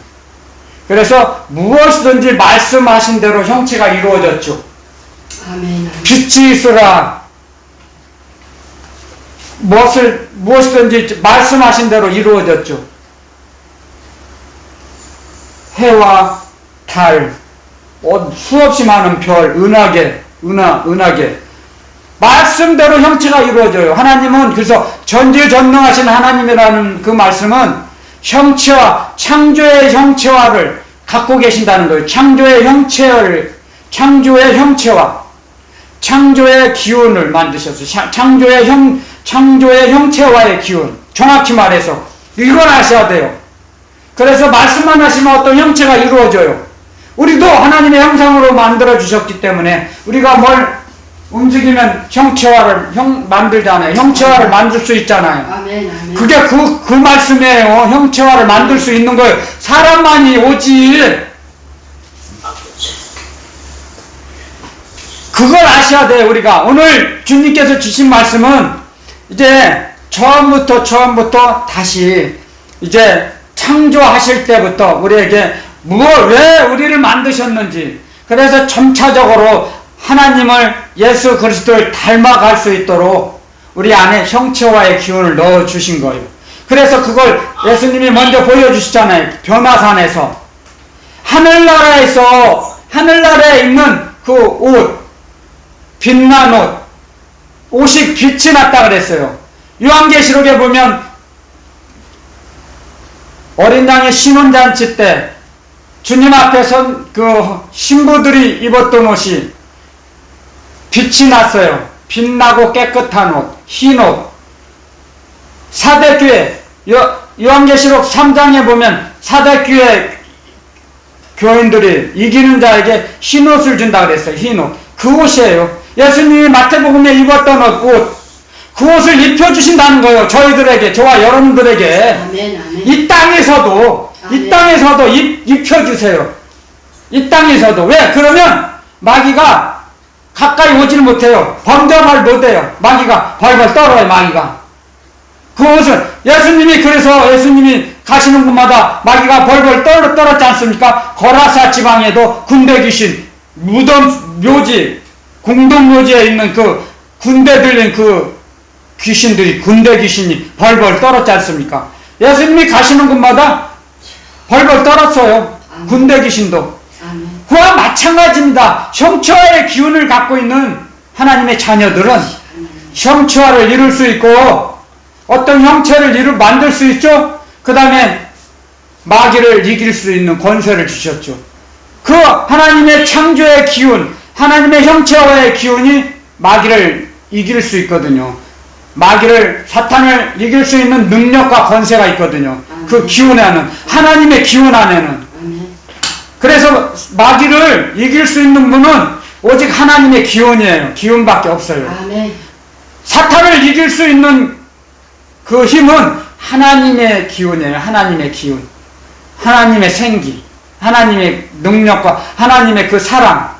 그래서 무엇이든지 말씀하신 대로 형체가 이루어졌죠. 아멘. 빛이 있으라. 무엇이든지 말씀하신 대로 이루어졌죠. 해와 달, 수없이 많은 별, 은하계, 말씀대로 형체가 이루어져요. 하나님은 그래서 전지전능하신 하나님이라는 그 말씀은 형체와 창조의 형체화를 갖고 계신다는 거예요. 창조의 형체와 창조의 기운을 만드셨어요. 창조의 형체화의 기운. 정확히 말해서 이걸 아셔야 돼요. 그래서 말씀만 하시면 어떤 형체가 이루어져요. 우리도 하나님의 형상으로 만들어 주셨기 때문에 우리가 뭘 움직이면 형체화를 만들잖아요. 형체화를 만들 수 있잖아요. 아멘, 아멘. 그게 그 말씀이에요. 형체화를 만들 수 있는 거예요. 사람만이 오지. 그걸 아셔야 돼요. 우리가 오늘 주님께서 주신 말씀은 이제 처음부터 다시 이제 창조하실 때부터 우리에게 왜 우리를 만드셨는지, 그래서 점차적으로 하나님을, 예수 그리스도를 닮아갈 수 있도록 우리 안에 형체화의 기운을 넣어주신 거예요. 그래서 그걸 예수님이 먼저 보여주시잖아요. 변화산에서. 하늘나라에 있는 그 옷, 빛난 옷이 빛이 났다 그랬어요. 요한계시록에 보면 어린 양의 신혼잔치 때 주님 앞에 선 그 신부들이 입었던 옷이 빛이 났어요. 빛나고 깨끗한 옷, 흰 옷. 사대교회, 요한계시록 3장에 보면 사대교회 교인들이 이기는 자에게 흰 옷을 준다 그랬어요. 흰 옷. 그 옷이에요. 예수님이 마태복음에 입었던 옷, 그 옷을 입혀주신다는 거예요. 저희들에게, 저와 여러분들에게. 아멘, 아멘. 이 땅에서도 입혀주세요. 이 땅에서도. 왜? 그러면 마귀가 가까이 오질 못해요. 범접을 못해요. 마귀가 벌벌 떨어요. 마귀가. 그 옷을 예수님이 가시는 곳마다 마귀가 벌벌 떨었지 않습니까? 거라사 지방에도 군대 귀신, 무덤 묘지, 공동 묘지에 있는 그 군대 들린 그 귀신들이, 군대 귀신이 벌벌 떨었지 않습니까? 예수님이 가시는 곳마다 벌벌 떨었어요. 군대 귀신도. 그와 마찬가지입니다. 형체화의 기운을 갖고 있는 하나님의 자녀들은 형체화를 이룰 수 있고, 어떤 형체를 만들 수 있죠? 그 다음에 마귀를 이길 수 있는 권세를 주셨죠. 그 하나님의 창조의 기운, 하나님의 형체화의 기운이 마귀를 이길 수 있거든요. 사탄을 이길 수 있는 능력과 권세가 있거든요. 그 기운 안에는, 하나님의 기운 안에는. 그래서 마귀를 이길 수 있는 분은 오직 하나님의 기운이에요. 기운밖에 없어요. 사탄을 이길 수 있는 그 힘은 하나님의 기운이에요. 하나님의 기운. 하나님의 생기. 하나님의 능력과 하나님의 그 사랑.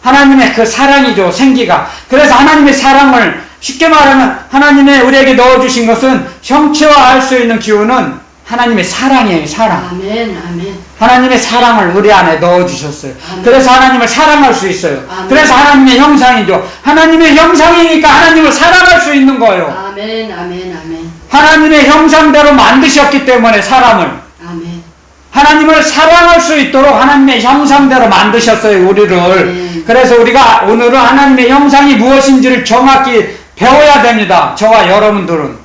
하나님의 그 사랑이죠. 생기가. 그래서 하나님의 사랑을, 쉽게 말하면 하나님의 우리에게 넣어주신 것은, 형체화할 수 있는 기운은 하나님의 사랑이에요. 사랑. 아멘, 아멘. 하나님의 사랑을 우리 안에 넣어주셨어요. 아멘. 그래서 하나님을 사랑할 수 있어요. 아멘. 그래서 하나님의 형상이죠. 하나님의 형상이니까 하나님을 사랑할 수 있는 거예요. 아멘, 아멘, 아멘. 하나님의 형상대로 만드셨기 때문에 사람을. 아멘. 하나님을 사랑할 수 있도록 하나님의 형상대로 만드셨어요. 우리를. 아멘. 그래서 우리가 오늘은 하나님의 형상이 무엇인지를 정확히 배워야 됩니다. 저와 여러분들은.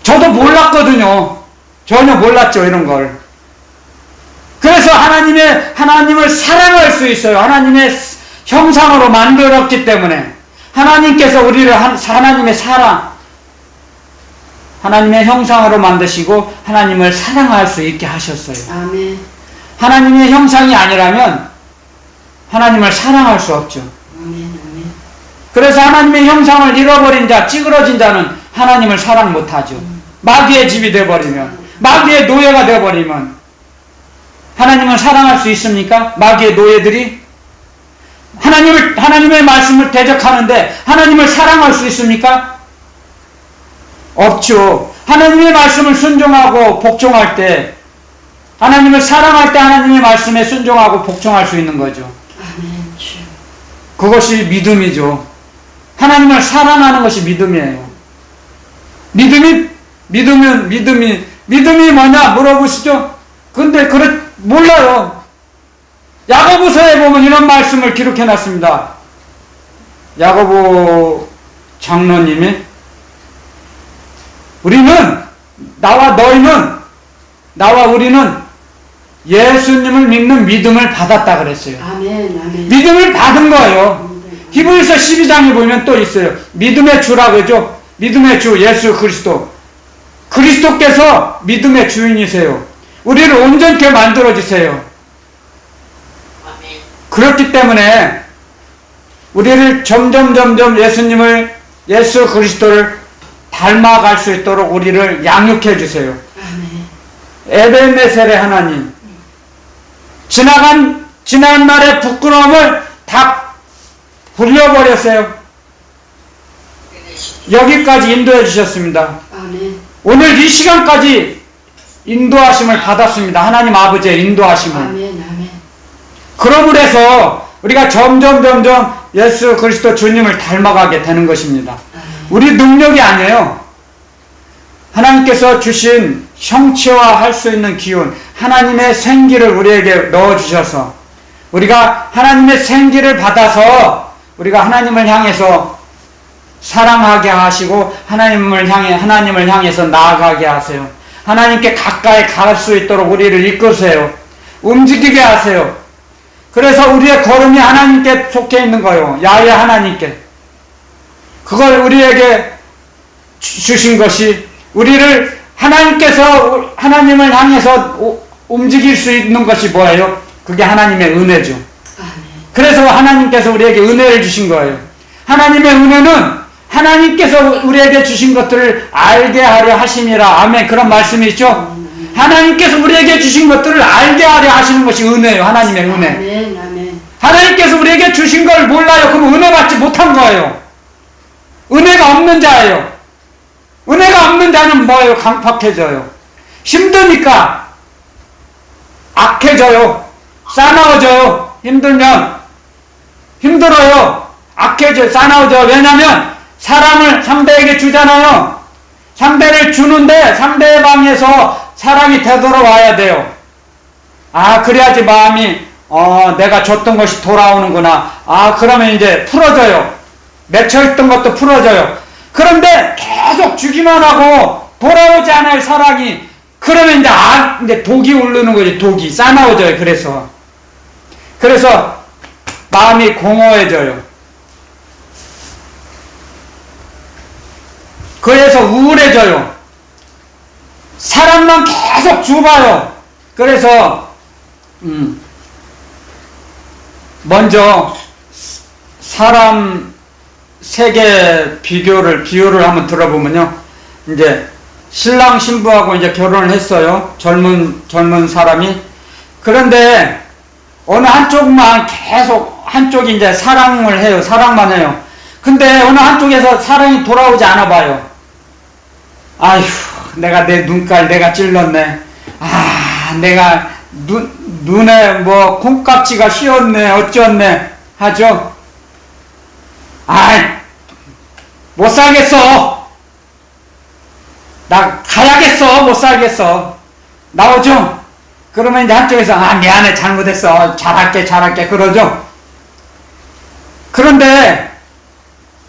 저도 몰랐거든요. 전혀 몰랐죠, 이런 걸. 그래서 하나님을 사랑할 수 있어요. 하나님의 형상으로 만들었기 때문에. 하나님께서 우리를 하나님의 형상으로 만드시고 하나님을 사랑할 수 있게 하셨어요. 아멘. 하나님의 형상이 아니라면 하나님을 사랑할 수 없죠. 아멘, 아멘. 그래서 하나님의 형상을 잃어버린 자, 찌그러진 자는 하나님을 사랑 못하죠. 마귀의 집이 되어버리면, 마귀의 노예가 되어버리면 하나님을 사랑할 수 있습니까? 마귀의 노예들이 하나님의 말씀을 대적하는데 하나님을 사랑할 수 있습니까? 없죠. 하나님의 말씀을 순종하고 복종할 때, 하나님을 사랑할 때 하나님의 말씀에 순종하고 복종할 수 있는 거죠. 아멘. 그것이 믿음이죠. 하나님을 사랑하는 것이 믿음이에요. 믿음이 뭐냐 물어보시죠? 근데 몰라요. 야고보서에 보면 이런 말씀을 기록해 놨습니다. 야고보 장로님이 우리는 나와 우리는 예수님을 믿는 믿음을 받았다 그랬어요. 아멘. 아멘. 믿음을 받은 거예요. 히브리서 12장에 보면 또 있어요. 믿음의 주라고 하죠. 믿음의 주 예수 그리스도. 그리스도께서 믿음의 주인이세요. 우리를 온전케 만들어주세요. 그렇기 때문에 우리를 점점 예수 그리스도를 닮아갈 수 있도록 우리를 양육해 주세요. 에벤네셀의 하나님, 지난날의 부끄러움을 다 불려버렸어요. 여기까지 인도해 주셨습니다. 아멘. 오늘 이 시간까지 인도하심을 받았습니다. 하나님 아버지의 인도하심을. 아멘. 아멘. 그러므로 해서 우리가 점점 예수 그리스도 주님을 닮아가게 되는 것입니다. 우리 능력이 아니에요. 하나님께서 주신 형체화할 수 있는 기운, 하나님의 생기를 우리에게 넣어주셔서 우리가 하나님의 생기를 받아서 우리가 하나님을 향해서 사랑하게 하시고 하나님을 향해서 나아가게 하세요. 하나님께 가까이 갈 수 있도록 우리를 이끄세요. 움직이게 하세요. 그래서 우리의 걸음이 하나님께 속해 있는 거예요. 야훼 하나님께. 그걸 우리에게 주신 것이 우리를 하나님께서 하나님을 향해서 움직일 수 있는 것이 뭐예요? 그게 하나님의 은혜죠. 그래서 하나님께서 우리에게 은혜를 주신 거예요. 하나님의 은혜는 하나님께서 우리에게 주신 것들을 알게 하려 하심이라. 아멘. 그런 말씀이 있죠? 하나님께서 우리에게 주신 것들을 알게 하려 하시는 것이 은혜예요. 하나님의 은혜. 아멘. 아멘. 하나님께서 우리에게 주신 걸 몰라요. 그럼 은혜 받지 못한 거예요. 은혜가 없는 자예요. 은혜가 없는 자는 뭐예요? 강팍해져요. 힘드니까 악해져요. 싸나워져요. 힘들면 힘들어요. 악해져요. 싸나워져요. 왜냐하면 사랑을 상대에게 주잖아요. 상대를 주는데 상대방에서 사랑이 되돌아와야 돼요. 아, 그래야지 마음이 내가 줬던 것이 돌아오는구나. 아, 그러면 이제 풀어져요. 맺혀있던 것도 풀어져요. 그런데 계속 주기만 하고 돌아오지 않아요, 사랑이. 그러면 이제 독이 오르는 거지, 독이. 싸나워져요, 그래서 마음이 공허해져요. 그래서 우울해져요. 사랑만 계속 줘봐요. 그래서 먼저 사람 세계 비유를 한번 들어보면요. 이제 신랑 신부하고 이제 결혼을 했어요. 젊은 사람이. 그런데 어느 한쪽이 이제 사랑을 해요. 사랑만 해요. 근데 어느 한쪽에서 사랑이 돌아오지 않아 봐요. 아휴, 내가 내 눈깔 내가 찔렀네. 아, 내가 눈에 뭐 콩깍지가 휘었네, 어쩌네 하죠. 아이, 못 살겠어. 나 가야겠어. 못 살겠어. 나오죠? 그러면 이제 한쪽에서 미안해, 잘못했어. 잘할게 그러죠. 그런데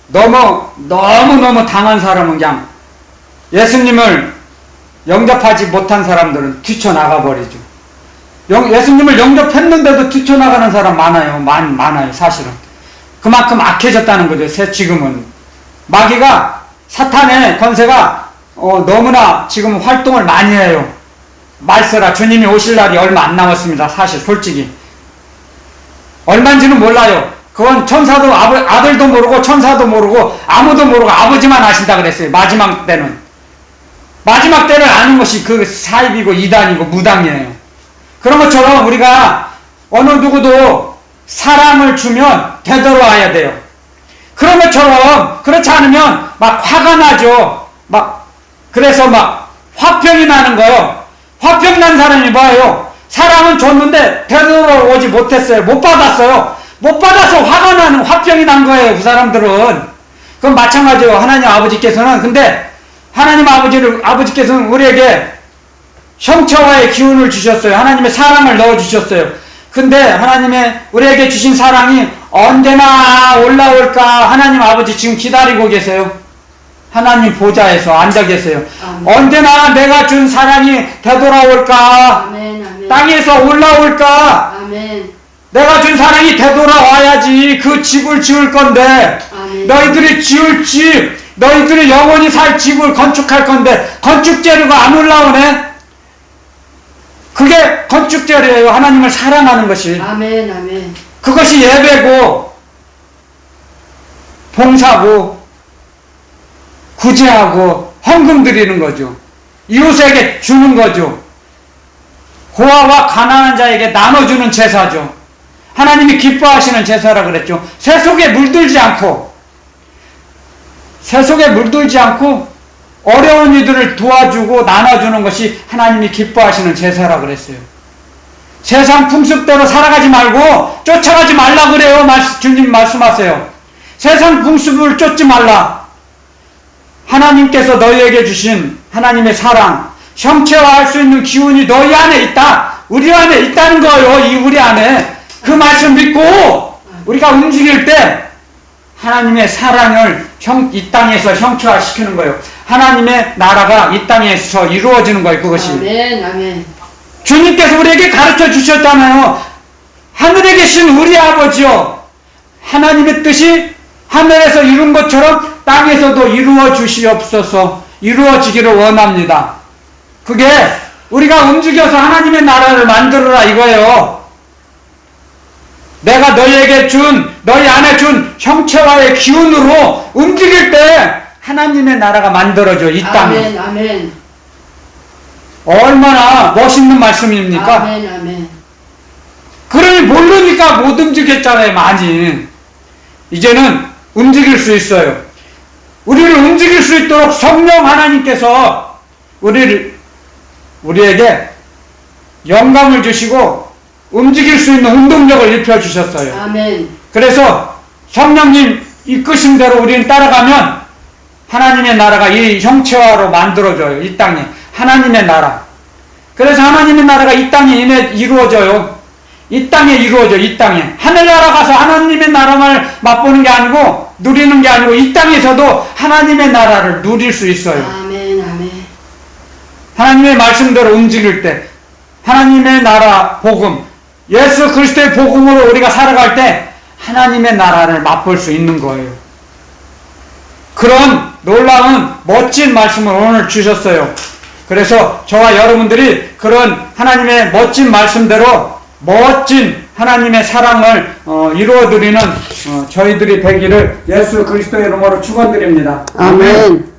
너무 당한 사람은 그냥 예수님을 영접하지 못한 사람들은 뛰쳐나가 버리죠. 예수님을 영접했는데도 뛰쳐나가는 사람 많아요, 사실은. 그만큼 악해졌다는 거죠. 지금은 마귀가, 사탄의 권세가 너무나 지금 활동을 많이 해요. 말세라, 주님이 오실 날이 얼마 안 남았습니다. 사실 솔직히 얼마인지는 몰라요. 그건 천사도 아들도 모르고 천사도 모르고 아무도 모르고 아버지만 아신다 그랬어요. 마지막 때는. 마지막 때를 아는 것이 그 사입이고 이단이고 무당이에요. 그런 것처럼 우리가 어느 누구도 사랑을 주면 되돌아와야 돼요. 그런 것처럼 그렇지 않으면 막 화가 나죠. 그래서 화병이 나는 거예요. 화병 난 사람이 뭐예요? 사랑은 줬는데 되돌아오지 못했어요. 못 받았어요. 못 받아서 화가 나는, 화병이 난 거예요, 그 사람들은. 그건 마찬가지예요. 하나님 아버지께서는. 근데 하나님 아버지께서는 우리에게 형체화의 기운을 주셨어요. 하나님의 사랑을 넣어주셨어요. 근데 하나님의 우리에게 주신 사랑이 언제나 올라올까? 하나님 아버지 지금 기다리고 계세요. 하나님 보좌에서 앉아 계세요. 아멘. 언제나 내가 준 사랑이 되돌아올까? 아멘. 아멘. 땅에서 올라올까? 아멘. 내가 준 사랑이 되돌아와야지 그 집을 지을 건데 아멘. 너희들이 지을 집, 너희들이 영원히 살 집을 건축할 건데 건축 재료가 안 올라오네? 그게 건축 재료예요. 하나님을 사랑하는 것이. 아멘. 아멘. 그것이 예배고 봉사고 구제하고 헌금 드리는 거죠. 이웃에게 주는 거죠. 고아와 가난한 자에게 나눠주는 제사죠. 하나님이 기뻐하시는 제사라 그랬죠. 새 속에 물들지 않고 어려운 이들을 도와주고 나눠주는 것이 하나님이 기뻐하시는 제사라 그랬어요. 세상 풍습대로 살아가지 말고 쫓아가지 말라 그래요. 주님 말씀하세요. 세상 풍습을 쫓지 말라. 하나님께서 너희에게 주신 하나님의 사랑, 형체화할 수 있는 기운이 너희 안에 있다. 우리 안에 있다는 거예요. 우리 안에. 그 말씀 믿고 우리가 움직일 때 하나님의 사랑을 이 땅에서 형체화시키는 거예요. 하나님의 나라가 이 땅에서 이루어지는 거예요. 그것이. 아멘. 아멘. 주님께서 우리에게 가르쳐 주셨잖아요. 하늘에 계신 우리 아버지요. 하나님의 뜻이 하늘에서 이룬 것처럼 땅에서도 이루어 주시옵소서. 이루어지기를 원합니다. 그게 우리가 움직여서 하나님의 나라를 만들어라 이거예요. 내가 너희에게 너희 안에 준 형체화의 기운으로 움직일 때 하나님의 나라가 만들어져 이 땅에. 아멘. 아멘. 얼마나 멋있는 말씀입니까? 아멘. 아멘. 그러니 모르니까 못 움직였잖아요. 많이. 이제는 움직일 수 있어요. 우리를 움직일 수 있도록 성령 하나님께서 우리에게 영감을 주시고 움직일 수 있는 운동력을 입혀주셨어요. 아멘. 그래서 성령님 이끄신 대로 우리는 따라가면 하나님의 나라가 이 형체화로 만들어져요. 이 땅에. 하나님의 나라. 그래서 하나님의 나라가 이 땅에 이루어져요. 이 땅에 이루어져. 이 땅에. 하늘나라 가서 하나님의 나라를 맛보는 게 아니고 누리는 게 아니고 이 땅에서도 하나님의 나라를 누릴 수 있어요. 아멘. 아멘. 하나님의 말씀대로 움직일 때 하나님의 나라 복음, 예수 그리스도의 복음으로 우리가 살아갈 때 하나님의 나라를 맛볼 수 있는 거예요. 그런 놀라운 멋진 말씀을 오늘 주셨어요. 그래서 저와 여러분들이 그런 하나님의 멋진 말씀대로 멋진 하나님의 사랑을 이루어드리는 저희들이 되기를 예수 그리스도의 이름으로 축원드립니다. 아멘.